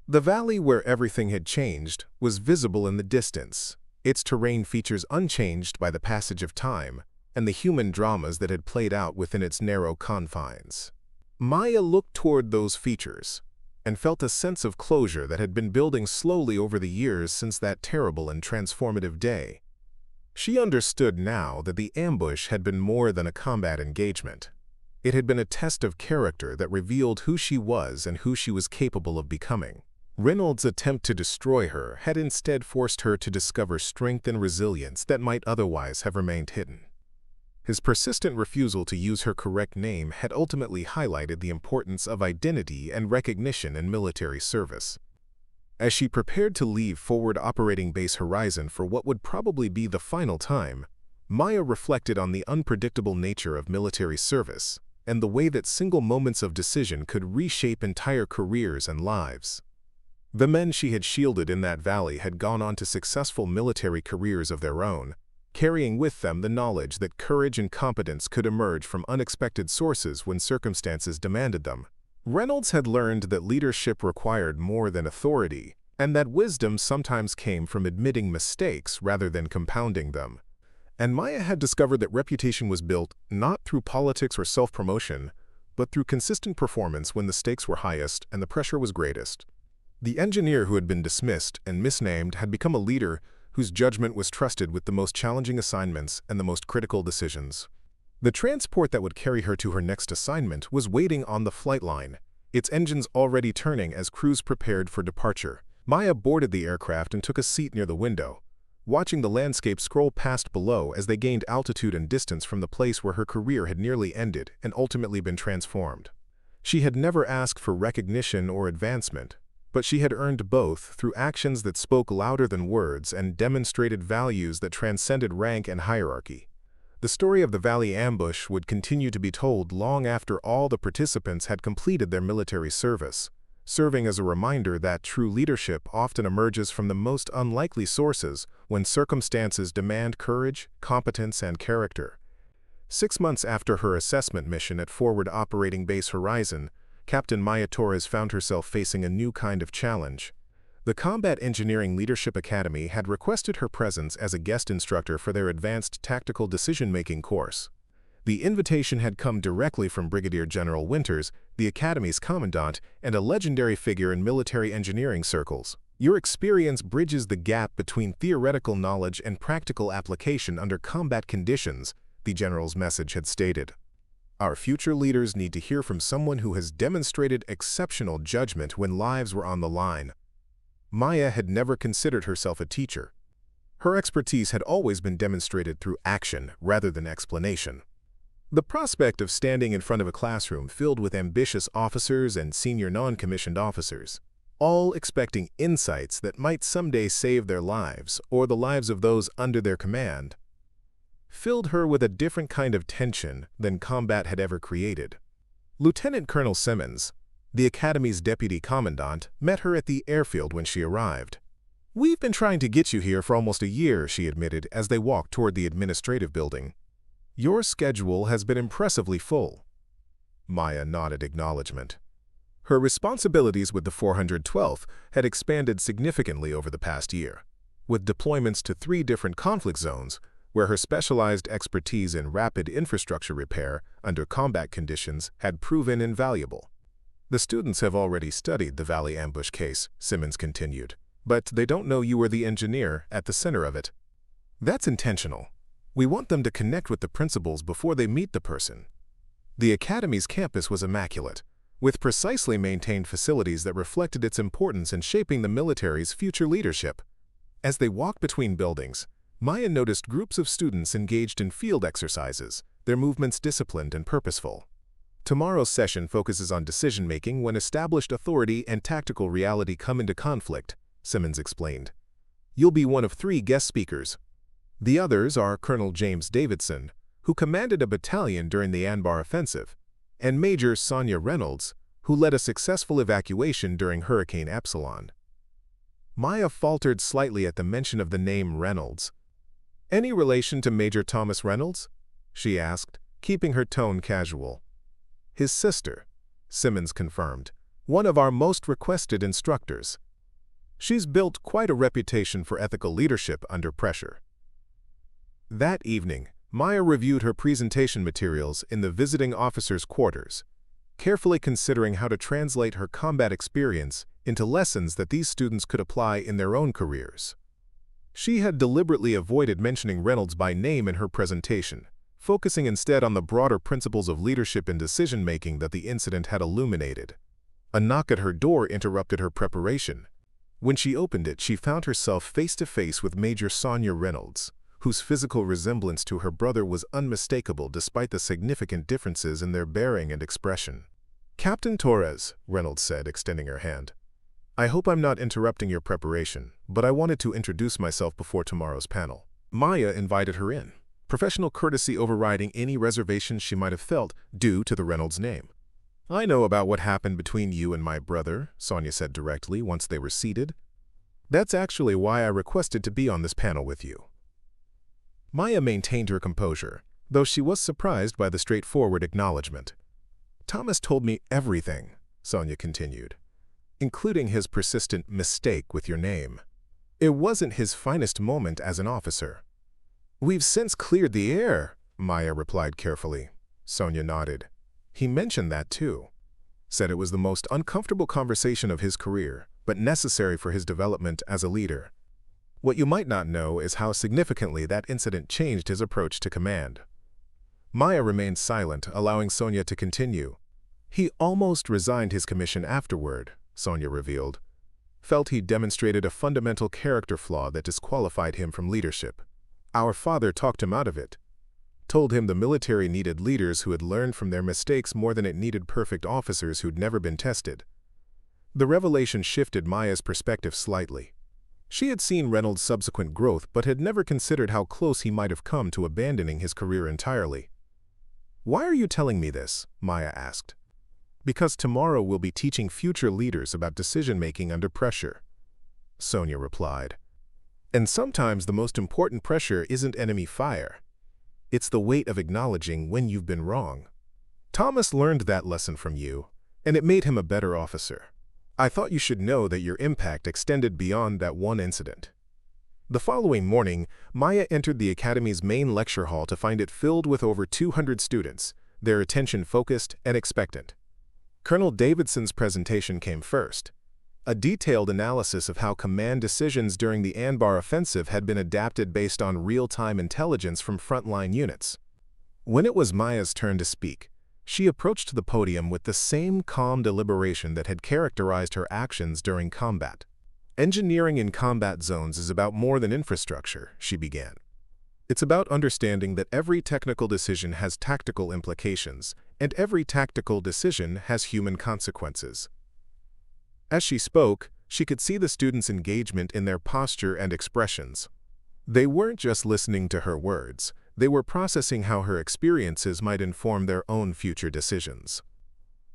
The valley where everything had changed was visible in the distance, its terrain features unchanged by the passage of time and the human dramas that had played out within its narrow confines. Maya looked toward those features and felt a sense of closure that had been building slowly over the years since that terrible and transformative day. She understood now that the ambush had been more than a combat engagement. It had been a test of character that revealed who she was and who she was capable of becoming. Reynolds' attempt to destroy her had instead forced her to discover strength and resilience that might otherwise have remained hidden. His persistent refusal to use her correct name had ultimately highlighted the importance of identity and recognition in military service. As she prepared to leave Forward Operating Base Horizon for what would probably be the final time, Maya reflected on the unpredictable nature of military service and the way that single moments of decision could reshape entire careers and lives. The men she had shielded in that valley had gone on to successful military careers of their own, carrying with them the knowledge that courage and competence could emerge from unexpected sources when circumstances demanded them. Reynolds had learned that leadership required more than authority, and that wisdom sometimes came from admitting mistakes rather than compounding them. And Maya had discovered that reputation was built not through politics or self-promotion, but through consistent performance when the stakes were highest and the pressure was greatest. The engineer who had been dismissed and misnamed had become a leader whose judgment was trusted with the most challenging assignments and the most critical decisions. The transport that would carry her to her next assignment was waiting on the flight line, its engines already turning as crews prepared for departure. Maya boarded the aircraft and took a seat near the window, watching the landscape scroll past below as they gained altitude and distance from the place where her career had nearly ended and ultimately been transformed. She had never asked for recognition or advancement, but she had earned both through actions that spoke louder than words and demonstrated values that transcended rank and hierarchy. The story of the Valley ambush would continue to be told long after all the participants had completed their military service, serving as a reminder that true leadership often emerges from the most unlikely sources when circumstances demand courage, competence, and character. 6 months after her assessment mission at Forward Operating Base Horizon, Captain Maya Torres found herself facing a new kind of challenge. The Combat Engineering Leadership Academy had requested her presence as a guest instructor for their Advanced Tactical Decision-Making course. The invitation had come directly from Brigadier General Winters, the Academy's commandant and a legendary figure in military engineering circles. Your experience bridges the gap between theoretical knowledge and practical application under combat conditions, the general's message had stated. Our future leaders need to hear from someone who has demonstrated exceptional judgment when lives were on the line. Maya had never considered herself a teacher. Her expertise had always been demonstrated through action rather than explanation. The prospect of standing in front of a classroom filled with ambitious officers and senior non-commissioned officers, all expecting insights that might someday save their lives or the lives of those under their command, filled her with a different kind of tension than combat had ever created. Lieutenant Colonel Simmons, the Academy's deputy commandant, met her at the airfield when she arrived. "We've been trying to get you here for almost a year," she admitted as they walked toward the administrative building. "Your schedule has been impressively full." Maya nodded acknowledgement. Her responsibilities with the 412th had expanded significantly over the past year, with deployments to 3 different conflict zones, where her specialized expertise in rapid infrastructure repair under combat conditions had proven invaluable. "The students have already studied the Valley ambush case," Simmons continued, "but they don't know you were the engineer at the center of it. That's intentional. We want them to connect with the principals before they meet the person." The Academy's campus was immaculate, with precisely maintained facilities that reflected its importance in shaping the military's future leadership. As they walked between buildings, Maya noticed groups of students engaged in field exercises, their movements disciplined and purposeful. Tomorrow's session focuses on decision-making when established authority and tactical reality come into conflict, Simmons explained. You'll be one of 3 guest speakers. The others are Colonel James Davidson, who commanded a battalion during the Anbar offensive, and Major Sonia Reynolds, who led a successful evacuation during Hurricane Epsilon. Maya faltered slightly at the mention of the name Reynolds. Any relation to Major Thomas Reynolds? She asked, keeping her tone casual. His sister, Simmons confirmed, one of our most requested instructors. She's built quite a reputation for ethical leadership under pressure. That evening, Maya reviewed her presentation materials in the visiting officers' quarters, carefully considering how to translate her combat experience into lessons that these students could apply in their own careers. She had deliberately avoided mentioning Reynolds by name in her presentation, focusing instead on the broader principles of leadership and decision-making that the incident had illuminated. A knock at her door interrupted her preparation. When she opened it, she found herself face-to-face with Major Sonia Reynolds, whose physical resemblance to her brother was unmistakable despite the significant differences in their bearing and expression. Captain Torres, Reynolds said, extending her hand. I hope I'm not interrupting your preparation, but I wanted to introduce myself before tomorrow's panel. Maya invited her in, professional courtesy overriding any reservations she might have felt due to the Reynolds name. I know about what happened between you and my brother, Sonia said directly once they were seated. That's actually why I requested to be on this panel with you. Maya maintained her composure, though she was surprised by the straightforward acknowledgement. Thomas told me everything, Sonia continued, including his persistent mistake with your name. It wasn't his finest moment as an officer. We've since cleared the air, Maya replied carefully. Sonia nodded. He mentioned that too. Said it was the most uncomfortable conversation of his career, but necessary for his development as a leader. What you might not know is how significantly that incident changed his approach to command. Maya remained silent, allowing Sonia to continue. He almost resigned his commission afterward, Sonia revealed. Felt he demonstrated a fundamental character flaw that disqualified him from leadership. Our father talked him out of it. Told him the military needed leaders who had learned from their mistakes more than it needed perfect officers who'd never been tested. The revelation shifted Maya's perspective slightly. She had seen Reynolds' subsequent growth but had never considered how close he might have come to abandoning his career entirely. Why are you telling me this? Maya asked. Because tomorrow we'll be teaching future leaders about decision-making under pressure, Sonia replied. And sometimes the most important pressure isn't enemy fire. It's the weight of acknowledging when you've been wrong. Thomas learned that lesson from you, and it made him a better officer. I thought you should know that your impact extended beyond that one incident. The following morning, Maya entered the Academy's main lecture hall to find it filled with over 200 students, their attention focused and expectant. Colonel Davidson's presentation came first. A detailed analysis of how command decisions during the Anbar offensive had been adapted based on real-time intelligence from frontline units. When it was Maya's turn to speak, she approached the podium with the same calm deliberation that had characterized her actions during combat. Engineering in combat zones is about more than infrastructure, she began. It's about understanding that every technical decision has tactical implications, and every tactical decision has human consequences. As she spoke, she could see the students' engagement in their posture and expressions. They weren't just listening to her words, they were processing how her experiences might inform their own future decisions.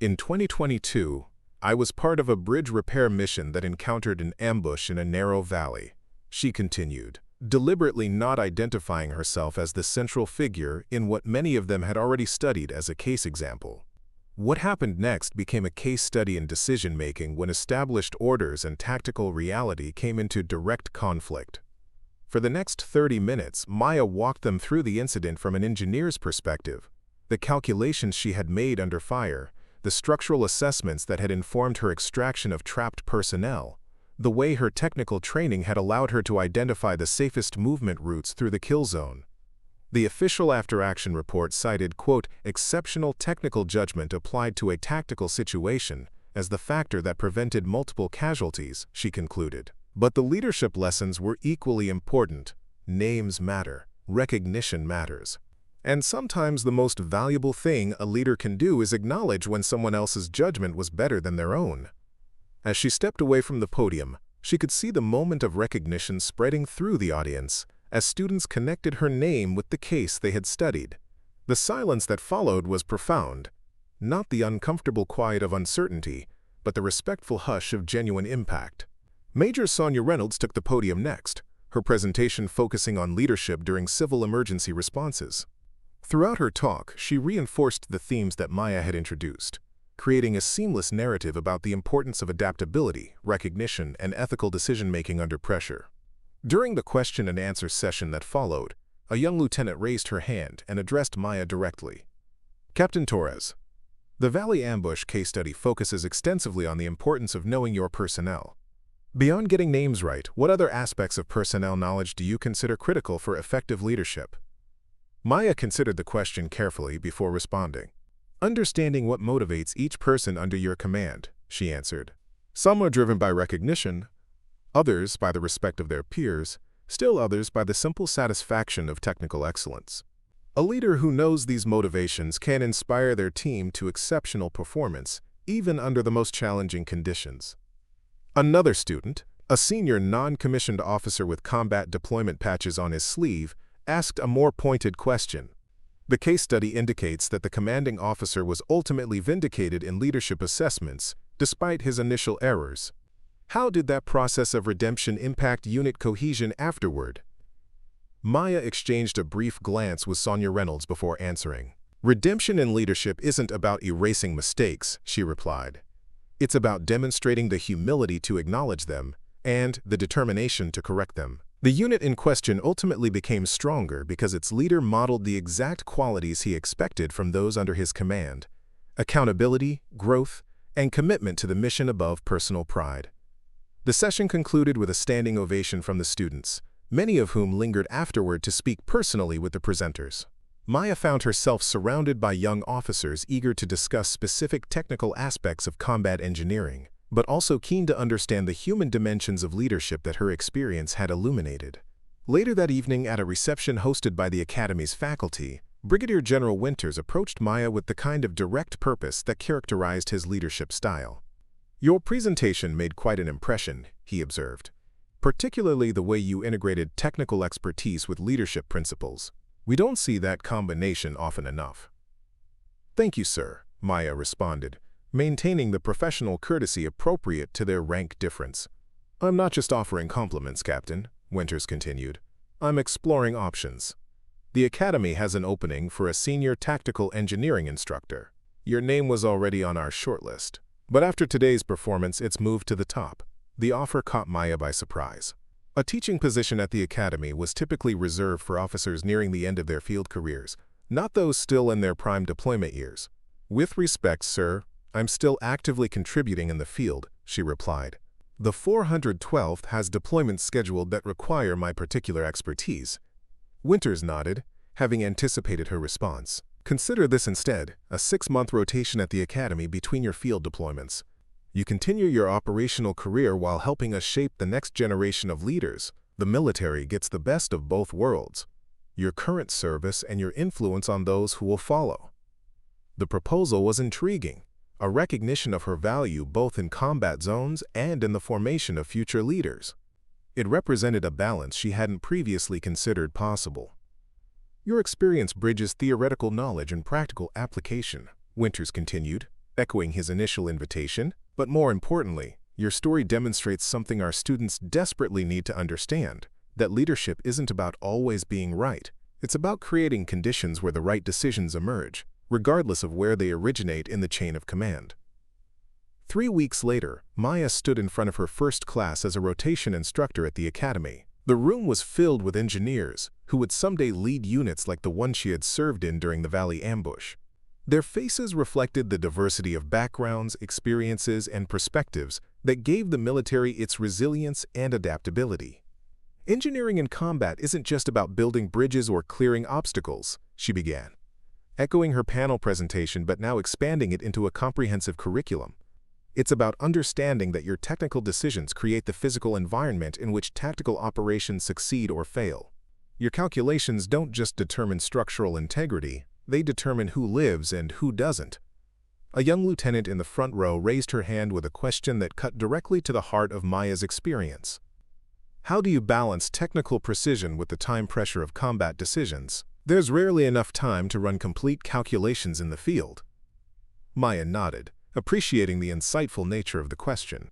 In 2022, I was part of a bridge repair mission that encountered an ambush in a narrow valley, she continued, deliberately not identifying herself as the central figure in what many of them had already studied as a case example. What happened next became a case study in decision-making when established orders and tactical reality came into direct conflict. For the next 30 minutes, Maya walked them through the incident from an engineer's perspective, the calculations she had made under fire, the structural assessments that had informed her extraction of trapped personnel, the way her technical training had allowed her to identify the safest movement routes through the kill zone. The official after-action report cited, quote, exceptional technical judgment applied to a tactical situation as the factor that prevented multiple casualties, she concluded. But the leadership lessons were equally important. Names matter. Recognition matters. And sometimes the most valuable thing a leader can do is acknowledge when someone else's judgment was better than their own. As she stepped away from the podium, she could see the moment of recognition spreading through the audience as students connected her name with the case they had studied. The silence that followed was profound, not the uncomfortable quiet of uncertainty, but the respectful hush of genuine impact. Major Sonia Reynolds took the podium next, her presentation focusing on leadership during civil emergency responses. Throughout her talk, she reinforced the themes that Maya had introduced, creating a seamless narrative about the importance of adaptability, recognition, and ethical decision-making under pressure. During the question-and-answer session that followed, a young lieutenant raised her hand and addressed Maya directly. Captain Torres, the Valley Ambush case study focuses extensively on the importance of knowing your personnel. Beyond getting names right, what other aspects of personnel knowledge do you consider critical for effective leadership? Maya considered the question carefully before responding. Understanding what motivates each person under your command, she answered. Some are driven by recognition, others by the respect of their peers, still others by the simple satisfaction of technical excellence. A leader who knows these motivations can inspire their team to exceptional performance, even under the most challenging conditions. Another student, a senior non-commissioned officer with combat deployment patches on his sleeve, asked a more pointed question. The case study indicates that the commanding officer was ultimately vindicated in leadership assessments, despite his initial errors. How did that process of redemption impact unit cohesion afterward? Maya exchanged a brief glance with Sonia Reynolds before answering. Redemption in leadership isn't about erasing mistakes, she replied. It's about demonstrating the humility to acknowledge them and the determination to correct them. The unit in question ultimately became stronger because its leader modeled the exact qualities he expected from those under his command: accountability, growth, and commitment to the mission above personal pride. The session concluded with a standing ovation from the students, many of whom lingered afterward to speak personally with the presenters. Maya found herself surrounded by young officers eager to discuss specific technical aspects of combat engineering, but also keen to understand the human dimensions of leadership that her experience had illuminated. Later that evening, at a reception hosted by the Academy's faculty, Brigadier General Winters approached Maya with the kind of direct purpose that characterized his leadership style. "Your presentation made quite an impression," he observed, "particularly the way you integrated technical expertise with leadership principles. We don't see that combination often enough." "Thank you, sir," Maya responded, maintaining the professional courtesy appropriate to their rank difference. "I'm not just offering compliments, Captain," Winters continued. "I'm exploring options. The Academy has an opening for a senior tactical engineering instructor. Your name was already on our shortlist, but after today's performance, it's moved to the top." The offer caught Maya by surprise. A teaching position at the Academy was typically reserved for officers nearing the end of their field careers, not those still in their prime deployment years. "With respect, sir, I'm still actively contributing in the field," she replied. "The 412th has deployments scheduled that require my particular expertise." Winters nodded, having anticipated her response. "Consider this instead, a 6-month rotation at the Academy between your field deployments. You continue your operational career while helping us shape the next generation of leaders. The military gets the best of both worlds: your current service and your influence on those who will follow." The proposal was intriguing, a recognition of her value both in combat zones and in the formation of future leaders. It represented a balance she hadn't previously considered possible. "Your experience bridges theoretical knowledge and practical application," Winters continued, echoing his initial invitation. "But more importantly, your story demonstrates something our students desperately need to understand: that leadership isn't about always being right. It's about creating conditions where the right decisions emerge, regardless of where they originate in the chain of command." 3 weeks later, Maya stood in front of her first class as a rotation instructor at the Academy. The room was filled with engineers who would someday lead units like the one she had served in during the Valley Ambush. Their faces reflected the diversity of backgrounds, experiences, and perspectives that gave the military its resilience and adaptability. "Engineering in combat isn't just about building bridges or clearing obstacles," she began, echoing her panel presentation but now expanding it into a comprehensive curriculum. "It's about understanding that your technical decisions create the physical environment in which tactical operations succeed or fail. Your calculations don't just determine structural integrity, they determine who lives and who doesn't. A young lieutenant in the front row raised her hand with a question that cut directly to the heart of Maya's experience. How do you balance technical precision with the time pressure of combat decisions? There's rarely enough time to run complete calculations in the field. Maya nodded, appreciating the insightful nature of the question.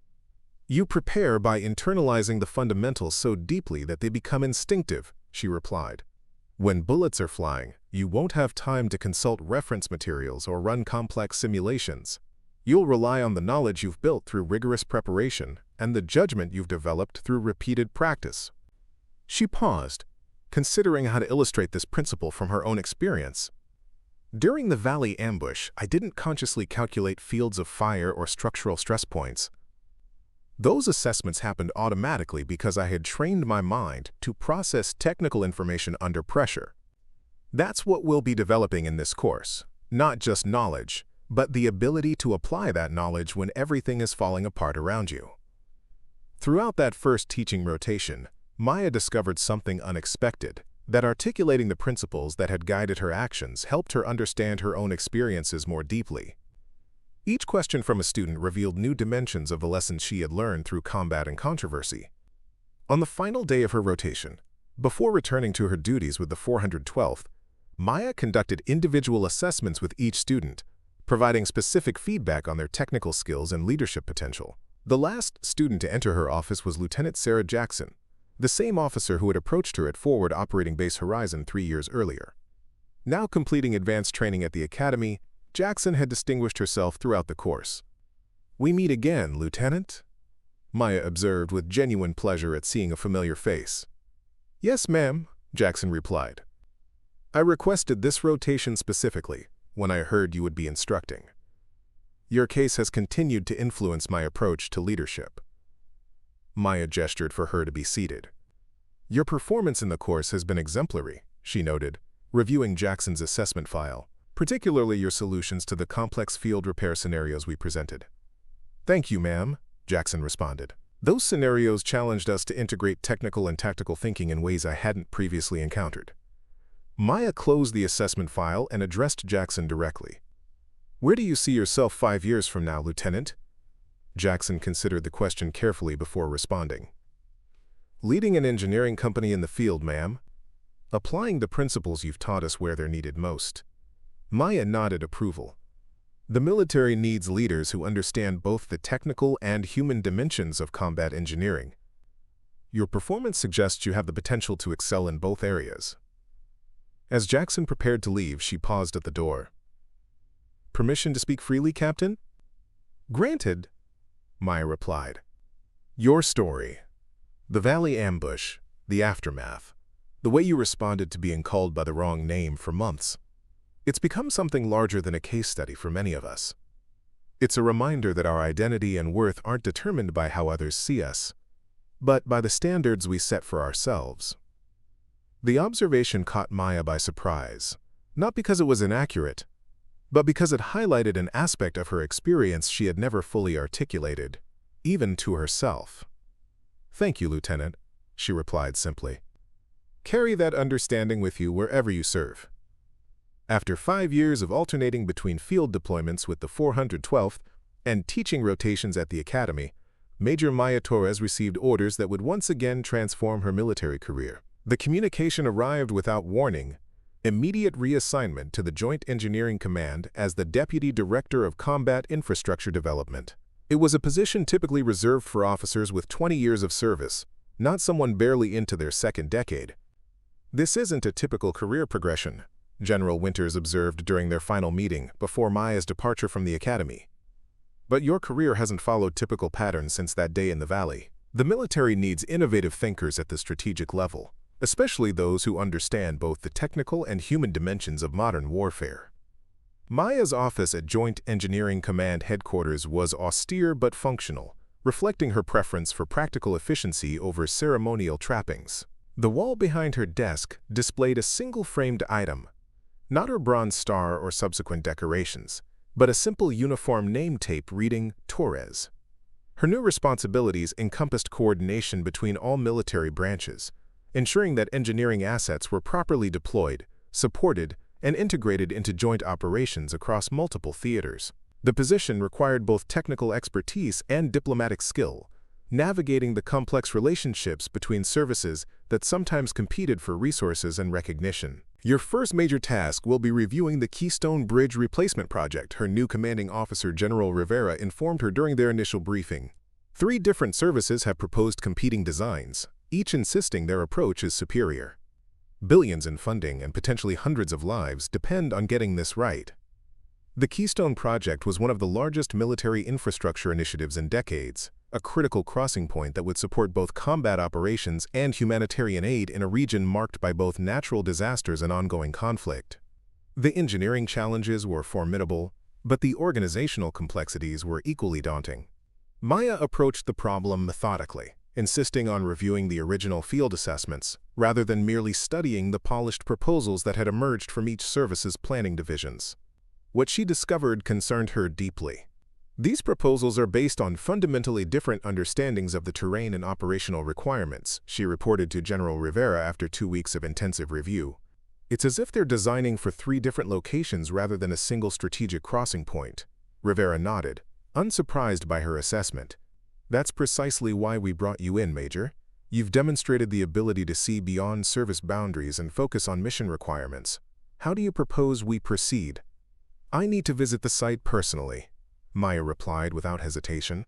You prepare by internalizing the fundamentals so deeply that they become instinctive, she replied. When bullets are flying, you won't have time to consult reference materials or run complex simulations. You'll rely on the knowledge you've built through rigorous preparation and the judgment you've developed through repeated practice. She paused, considering how to illustrate this principle from her own experience. During the Valley ambush, I didn't consciously calculate fields of fire or structural stress points. Those assessments happened automatically because I had trained my mind to process technical information under pressure. That's what we'll be developing in this course, not just knowledge, but the ability to apply that knowledge when everything is falling apart around you. Throughout that first teaching rotation, Maya discovered something unexpected, that articulating the principles that had guided her actions helped her understand her own experiences more deeply. Each question from a student revealed new dimensions of the lessons she had learned through combat and controversy. On the final day of her rotation, before returning to her duties with the 412th, Maya conducted individual assessments with each student, providing specific feedback on their technical skills and leadership potential. The last student to enter her office was Lieutenant Sarah Jackson, the same officer who had approached her at Forward Operating Base Horizon 3 years earlier. Now completing advanced training at the Academy, Jackson had distinguished herself throughout the course. "We meet again, Lieutenant," Maya observed with genuine pleasure at seeing a familiar face. "Yes, ma'am," Jackson replied. "I requested this rotation specifically when I heard you would be instructing. Your case has continued to influence my approach to leadership." Maya gestured for her to be seated. "Your performance in the course has been exemplary," she noted, reviewing Jackson's assessment file, "particularly your solutions to the complex field repair scenarios we presented." "Thank you, ma'am," Jackson responded. "Those scenarios challenged us to integrate technical and tactical thinking in ways I hadn't previously encountered." Maya closed the assessment file and addressed Jackson directly. "Where do you see yourself 5 years from now, Lieutenant?" Jackson considered the question carefully before responding. "Leading an engineering company in the field, ma'am. Applying the principles you've taught us where they're needed most." Maya nodded approval. The military needs leaders who understand both the technical and human dimensions of combat engineering. Your performance suggests you have the potential to excel in both areas. As Jackson prepared to leave, she paused at the door. "Permission to speak freely, Captain?" "Granted," Maya replied. "Your story. The Valley ambush, the aftermath, the way you responded to being called by the wrong name for months. It's become something larger than a case study for many of us. It's a reminder that our identity and worth aren't determined by how others see us, but by the standards we set for ourselves." The observation caught Maya by surprise, not because it was inaccurate, but because it highlighted an aspect of her experience she had never fully articulated, even to herself. "Thank you, Lieutenant," she replied simply. "Carry that understanding with you wherever you serve." After 5 years of alternating between field deployments with the 412th and teaching rotations at the Academy, Major Maya Torres received orders that would once again transform her military career. The communication arrived without warning: immediate reassignment to the Joint Engineering Command as the Deputy Director of Combat Infrastructure Development. It was a position typically reserved for officers with 20 years of service, not someone barely into their second decade. "This isn't a typical career progression," General Winters observed during their final meeting before Maya's departure from the Academy. "But your career hasn't followed typical patterns since that day in the Valley. The military needs innovative thinkers at the strategic level, especially those who understand both the technical and human dimensions of modern warfare." Maya's office at Joint Engineering Command Headquarters was austere but functional, reflecting her preference for practical efficiency over ceremonial trappings. The wall behind her desk displayed a single framed item, not her Bronze Star or subsequent decorations, but a simple uniform name tape reading Torres. Her new responsibilities encompassed coordination between all military branches, ensuring that engineering assets were properly deployed, supported, and integrated into joint operations across multiple theaters. The position required both technical expertise and diplomatic skill, navigating the complex relationships between services that sometimes competed for resources and recognition. Your first major task will be reviewing the Keystone Bridge Replacement Project, her new commanding officer General Rivera informed her during their initial briefing. 3 different services have proposed competing designs, each insisting their approach is superior. Billions in funding and potentially hundreds of lives depend on getting this right. The Keystone Project was one of the largest military infrastructure initiatives in decades, a critical crossing point that would support both combat operations and humanitarian aid in a region marked by both natural disasters and ongoing conflict. The engineering challenges were formidable, but the organizational complexities were equally daunting. Maya approached the problem methodically, insisting on reviewing the original field assessments, rather than merely studying the polished proposals that had emerged from each service's planning divisions. What she discovered concerned her deeply. These proposals are based on fundamentally different understandings of the terrain and operational requirements, she reported to General Rivera after 2 weeks of intensive review. It's as if they're designing for 3 different locations rather than a single strategic crossing point. Rivera nodded, unsurprised by her assessment. That's precisely why we brought you in, Major. You've demonstrated the ability to see beyond service boundaries and focus on mission requirements. How do you propose we proceed? I need to visit the site personally, Maya replied without hesitation.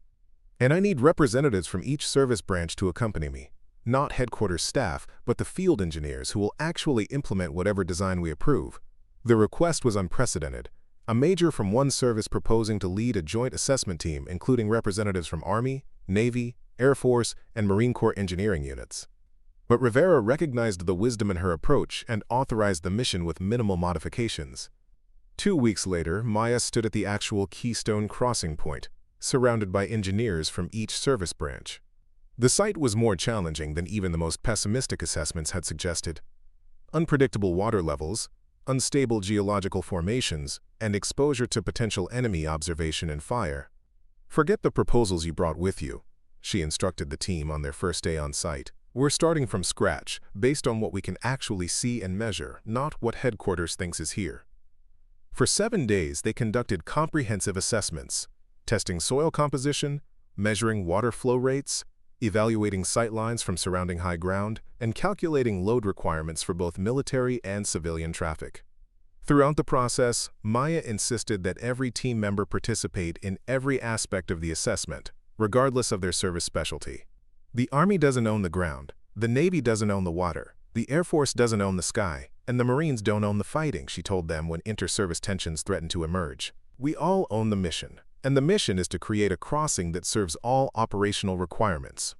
And I need representatives from each service branch to accompany me. Not headquarters staff, but the field engineers who will actually implement whatever design we approve. The request was unprecedented. A major from one service proposing to lead a joint assessment team including representatives from Army, Navy, Air Force, and Marine Corps engineering units. But Rivera recognized the wisdom in her approach and authorized the mission with minimal modifications. 2 weeks later, Maya stood at the actual Keystone crossing point, surrounded by engineers from each service branch. The site was more challenging than even the most pessimistic assessments had suggested. Unpredictable water levels, unstable geological formations, and exposure to potential enemy observation and fire. Forget the proposals you brought with you, she instructed the team on their first day on site. We're starting from scratch, based on what we can actually see and measure, not what headquarters thinks is here. For 7 days, they conducted comprehensive assessments, testing soil composition, measuring water flow rates, evaluating sightlines from surrounding high ground, and calculating load requirements for both military and civilian traffic. Throughout the process, Maya insisted that every team member participate in every aspect of the assessment, regardless of their service specialty. The Army doesn't own the ground, the Navy doesn't own the water, the Air Force doesn't own the sky, and the Marines don't own the fighting, she told them when inter-service tensions threatened to emerge. We all own the mission. And the mission is to create a crossing that serves all operational requirements.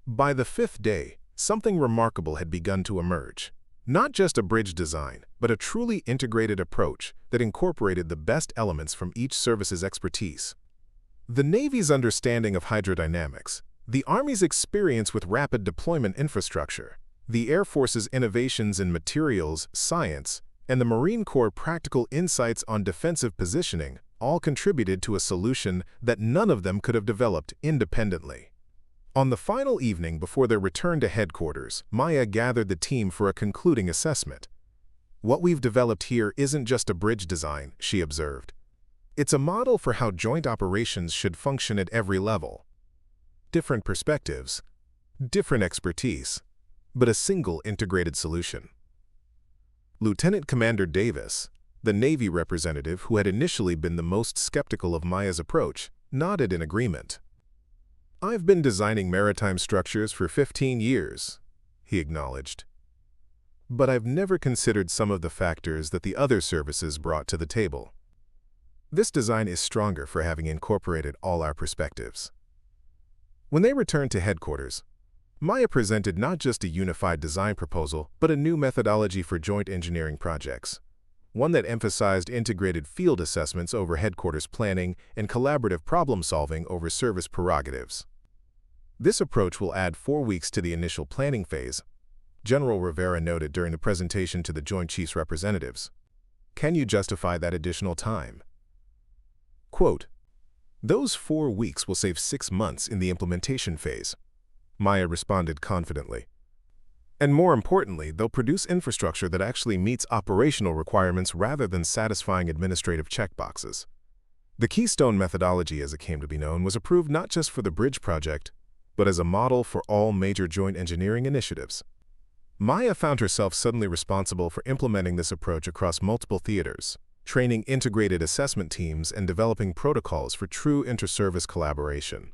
By the 5th day, something remarkable had begun to emerge. Not just a bridge design, but a truly integrated approach that incorporated the best elements from each service's expertise. The Navy's understanding of hydrodynamics, the Army's experience with rapid deployment infrastructure, the Air Force's innovations in materials, science, and the Marine Corps' practical insights on defensive positioning all contributed to a solution that none of them could have developed independently. On the final evening before their return to headquarters, Maya gathered the team for a concluding assessment. What we've developed here isn't just a bridge design, she observed. It's a model for how joint operations should function at every level. Different perspectives, different expertise, but a single integrated solution. Lieutenant Commander Davis, the Navy representative who had initially been the most skeptical of Maya's approach, nodded in agreement. I've been designing maritime structures for 15 years, he acknowledged. But I've never considered some of the factors that the other services brought to the table. This design is stronger for having incorporated all our perspectives. When they returned to headquarters, Maya presented not just a unified design proposal, but a new methodology for joint engineering projects. One that emphasized integrated field assessments over headquarters planning and collaborative problem-solving over service prerogatives. This approach will add 4 weeks to the initial planning phase, General Rivera noted during the presentation to the Joint Chiefs representatives. Can you justify that additional time? Quote, those 4 weeks will save 6 months in the implementation phase, Maya responded confidently. And more importantly, they'll produce infrastructure that actually meets operational requirements rather than satisfying administrative checkboxes. The Keystone methodology, as it came to be known, was approved not just for the bridge project, but as a model for all major joint engineering initiatives. Maya found herself suddenly responsible for implementing this approach across multiple theaters, training integrated assessment teams and developing protocols for true inter-service collaboration.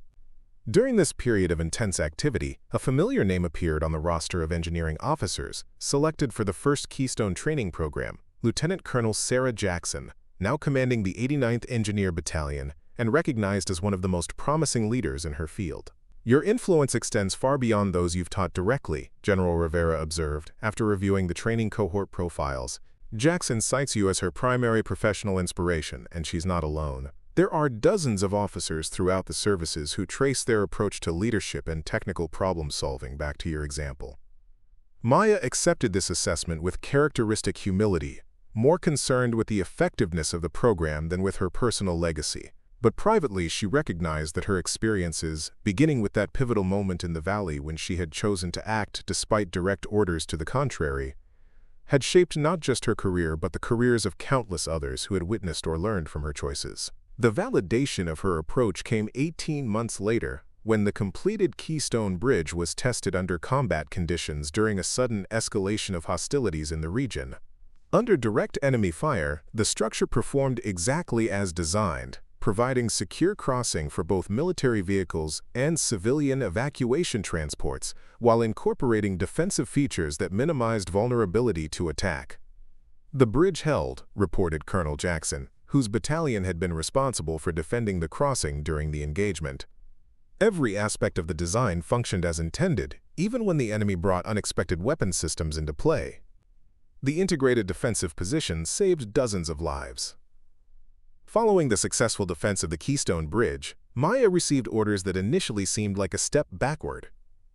During this period of intense activity, a familiar name appeared on the roster of engineering officers selected for the first Keystone training program, Lieutenant Colonel Sarah Jackson, now commanding the 89th Engineer Battalion and recognized as one of the most promising leaders in her field. Your influence extends far beyond those you've taught directly, General Rivera observed, after reviewing the training cohort profiles. Jackson cites you as her primary professional inspiration, and she's not alone. There are dozens of officers throughout the services who trace their approach to leadership and technical problem-solving back to your example. Maya accepted this assessment with characteristic humility, more concerned with the effectiveness of the program than with her personal legacy. But privately, she recognized that her experiences, beginning with that pivotal moment in the valley when she had chosen to act despite direct orders to the contrary, had shaped not just her career but the careers of countless others who had witnessed or learned from her choices. The validation of her approach came 18 months later, when the completed Keystone Bridge was tested under combat conditions during a sudden escalation of hostilities in the region. Under direct enemy fire, the structure performed exactly as designed, providing secure crossing for both military vehicles and civilian evacuation transports, while incorporating defensive features that minimized vulnerability to attack. The bridge held, reported Colonel Jackson, whose battalion had been responsible for defending the crossing during the engagement. Every aspect of the design functioned as intended, even when the enemy brought unexpected weapon systems into play. The integrated defensive position saved dozens of lives. Following the successful defense of the Keystone Bridge, Maya received orders that initially seemed like a step backward.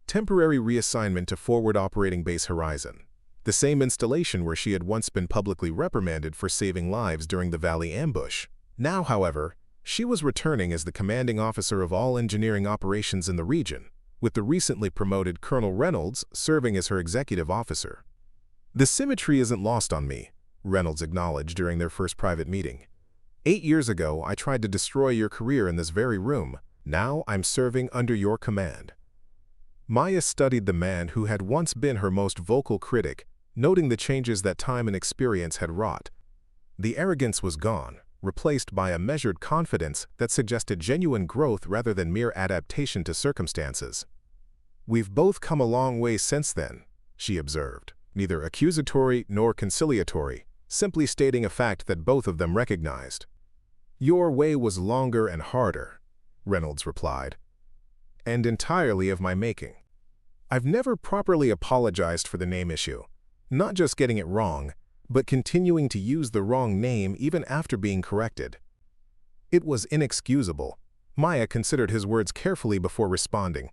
Temporary reassignment to Forward Operating Base Horizon, the same installation where she had once been publicly reprimanded for saving lives during the Valley ambush. Now, however, she was returning as the commanding officer of all engineering operations in the region, with the recently promoted Colonel Reynolds serving as her executive officer. "The symmetry isn't lost on me," Reynolds acknowledged during their first private meeting. 8 years ago, I tried to destroy your career in this very room. Now I'm serving under your command. Maya studied the man who had once been her most vocal critic, noting the changes that time and experience had wrought. The arrogance was gone, replaced by a measured confidence that suggested genuine growth rather than mere adaptation to circumstances. "We've both come a long way since then," she observed, neither accusatory nor conciliatory, simply stating a fact that both of them recognized. "Your way was longer and harder," Reynolds replied, "and entirely of my making. I've never properly apologized for the name issue, not just getting it wrong, but continuing to use the wrong name even after being corrected." It was inexcusable. Maya considered his words carefully before responding.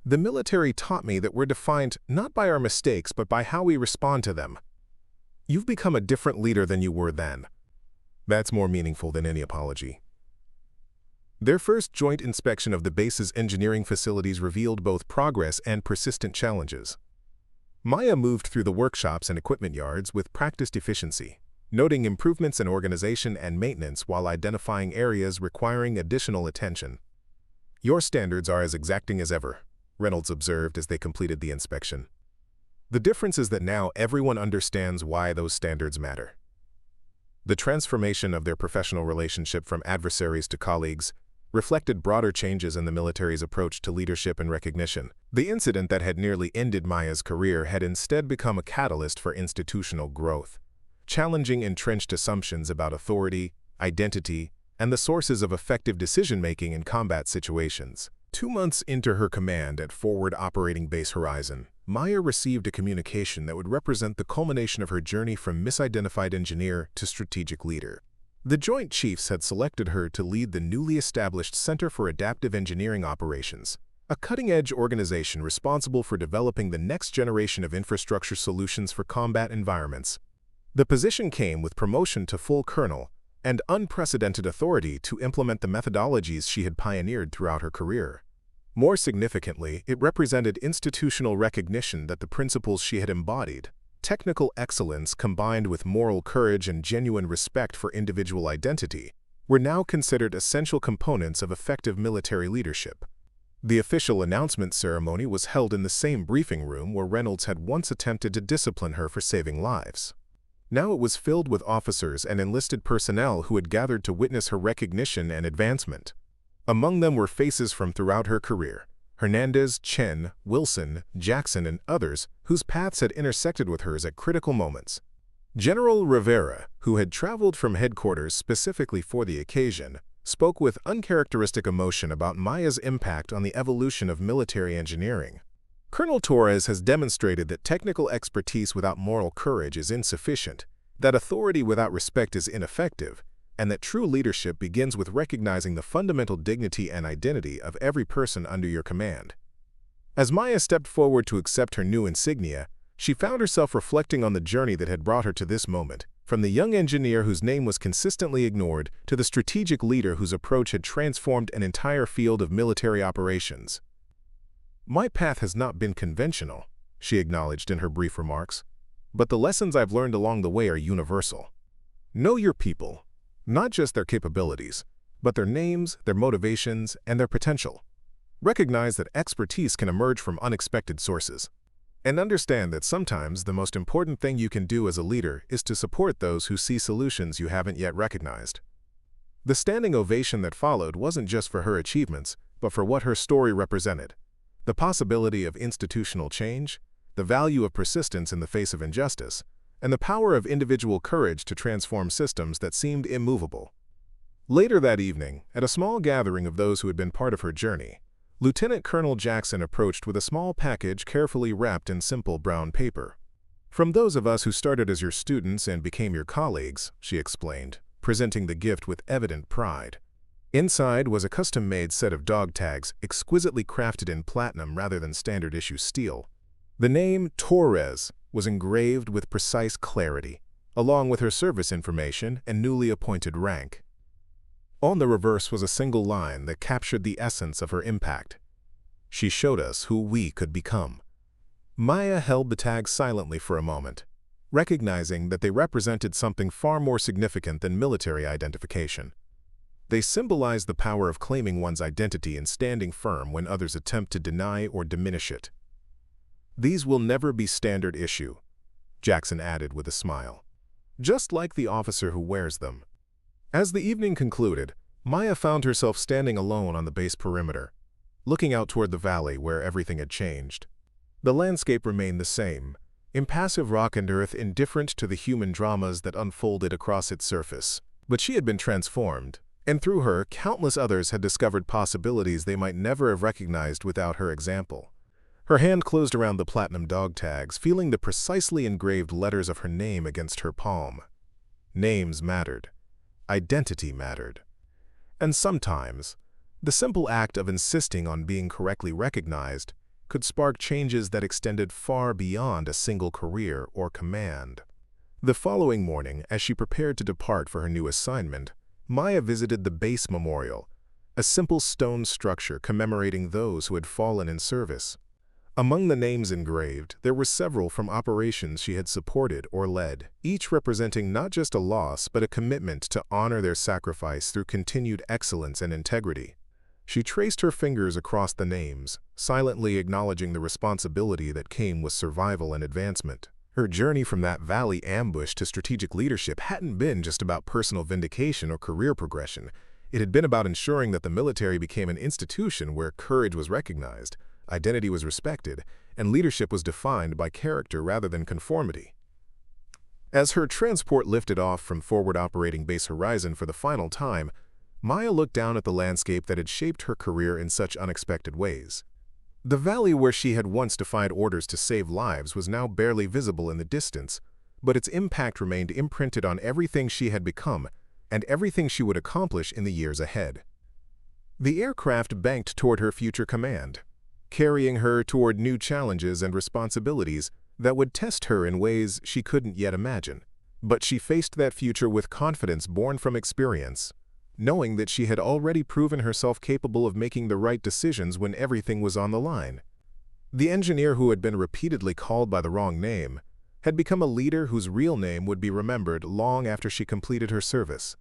"The military taught me that we're defined not by our mistakes but by how we respond to them. You've become a different leader than you were then." That's more meaningful than any apology. Their first joint inspection of the base's engineering facilities revealed both progress and persistent challenges. Maya moved through the workshops and equipment yards with practiced efficiency, noting improvements in organization and maintenance while identifying areas requiring additional attention. "Your standards are as exacting as ever," Reynolds observed as they completed the inspection. "The difference is that now everyone understands why those standards matter." The transformation of their professional relationship from adversaries to colleagues reflected broader changes in the military's approach to leadership and recognition. The incident that had nearly ended Maya's career had instead become a catalyst for institutional growth, challenging entrenched assumptions about authority, identity, and the sources of effective decision-making in combat situations. 2 months into her command at Forward Operating Base Horizon, Maya received a communication that would represent the culmination of her journey from misidentified engineer to strategic leader. The Joint Chiefs had selected her to lead the newly established Center for Adaptive Engineering Operations, a cutting-edge organization responsible for developing the next generation of infrastructure solutions for combat environments. The position came with promotion to full colonel and unprecedented authority to implement the methodologies she had pioneered throughout her career. More significantly, it represented institutional recognition that the principles she had embodied, technical excellence combined with moral courage and genuine respect for individual identity, were now considered essential components of effective military leadership. The official announcement ceremony was held in the same briefing room where Reynolds had once attempted to discipline her for saving lives. Now it was filled with officers and enlisted personnel who had gathered to witness her recognition and advancement. Among them were faces from throughout her career: Hernandez, Chen, Wilson, Jackson, and others whose paths had intersected with hers at critical moments. General Rivera, who had traveled from headquarters specifically for the occasion, spoke with uncharacteristic emotion about Maya's impact on the evolution of military engineering. Colonel Torres has demonstrated that technical expertise without moral courage is insufficient, that authority without respect is ineffective, and that true leadership begins with recognizing the fundamental dignity and identity of every person under your command. As Maya stepped forward to accept her new insignia, she found herself reflecting on the journey that had brought her to this moment, from the young engineer whose name was consistently ignored to the strategic leader whose approach had transformed an entire field of military operations. "My path has not been conventional," she acknowledged in her brief remarks, "but the lessons I've learned along the way are universal. Know your people, not just their capabilities, but their names, their motivations, and their potential. Recognize that expertise can emerge from unexpected sources. And understand that sometimes the most important thing you can do as a leader is to support those who see solutions you haven't yet recognized." The standing ovation that followed wasn't just for her achievements, but for what her story represented: the possibility of institutional change, the value of persistence in the face of injustice, and the power of individual courage to transform systems that seemed immovable. Later that evening, at a small gathering of those who had been part of her journey, Lieutenant Colonel Jackson approached with a small package carefully wrapped in simple brown paper. "From those of us who started as your students and became your colleagues," she explained, presenting the gift with evident pride. Inside was a custom-made set of dog tags exquisitely crafted in platinum rather than standard-issue steel. The name Torres was engraved with precise clarity, along with her service information and newly appointed rank. On the reverse was a single line that captured the essence of her impact: "She showed us who we could become." Maya held the tags silently for a moment, recognizing that they represented something far more significant than military identification. They symbolized the power of claiming one's identity and standing firm when others attempt to deny or diminish it. "These will never be standard issue," Jackson added with a smile, "just like the officer who wears them." As the evening concluded, Maya found herself standing alone on the base perimeter, looking out toward the valley where everything had changed. The landscape remained the same, impassive rock and earth indifferent to the human dramas that unfolded across its surface. But she had been transformed, and through her, countless others had discovered possibilities they might never have recognized without her example. Her hand closed around the platinum dog tags, feeling the precisely engraved letters of her name against her palm. Names mattered. Identity mattered. And sometimes, the simple act of insisting on being correctly recognized could spark changes that extended far beyond a single career or command. The following morning, as she prepared to depart for her new assignment, Maya visited the base memorial, a simple stone structure commemorating those who had fallen in service. Among the names engraved, there were several from operations she had supported or led, each representing not just a loss but a commitment to honor their sacrifice through continued excellence and integrity. She traced her fingers across the names, silently acknowledging the responsibility that came with survival and advancement. Her journey from that valley ambush to strategic leadership hadn't been just about personal vindication or career progression. It had been about ensuring that the military became an institution where courage was recognized, identity was respected, and leadership was defined by character rather than conformity. As her transport lifted off from forward operating Base Horizon for the final time, Maya looked down at the landscape that had shaped her career in such unexpected ways. The valley where she had once defied orders to save lives was now barely visible in the distance, but its impact remained imprinted on everything she had become and everything she would accomplish in the years ahead. The aircraft banked toward her future command, carrying her toward new challenges and responsibilities that would test her in ways she couldn't yet imagine. But she faced that future with confidence born from experience, knowing that she had already proven herself capable of making the right decisions when everything was on the line. The engineer who had been repeatedly called by the wrong name had become a leader whose real name would be remembered long after she completed her service,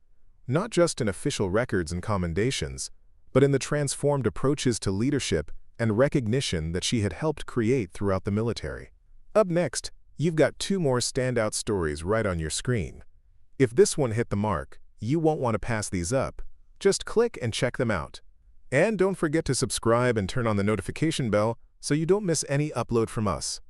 not just in official records and commendations, but in the transformed approaches to leadership and recognition that she had helped create throughout the military. Up next, you've got 2 more standout stories right on your screen. If this one hit the mark, you won't want to pass these up. Just click and check them out. And don't forget to subscribe and turn on the notification bell so you don't miss any upload from us.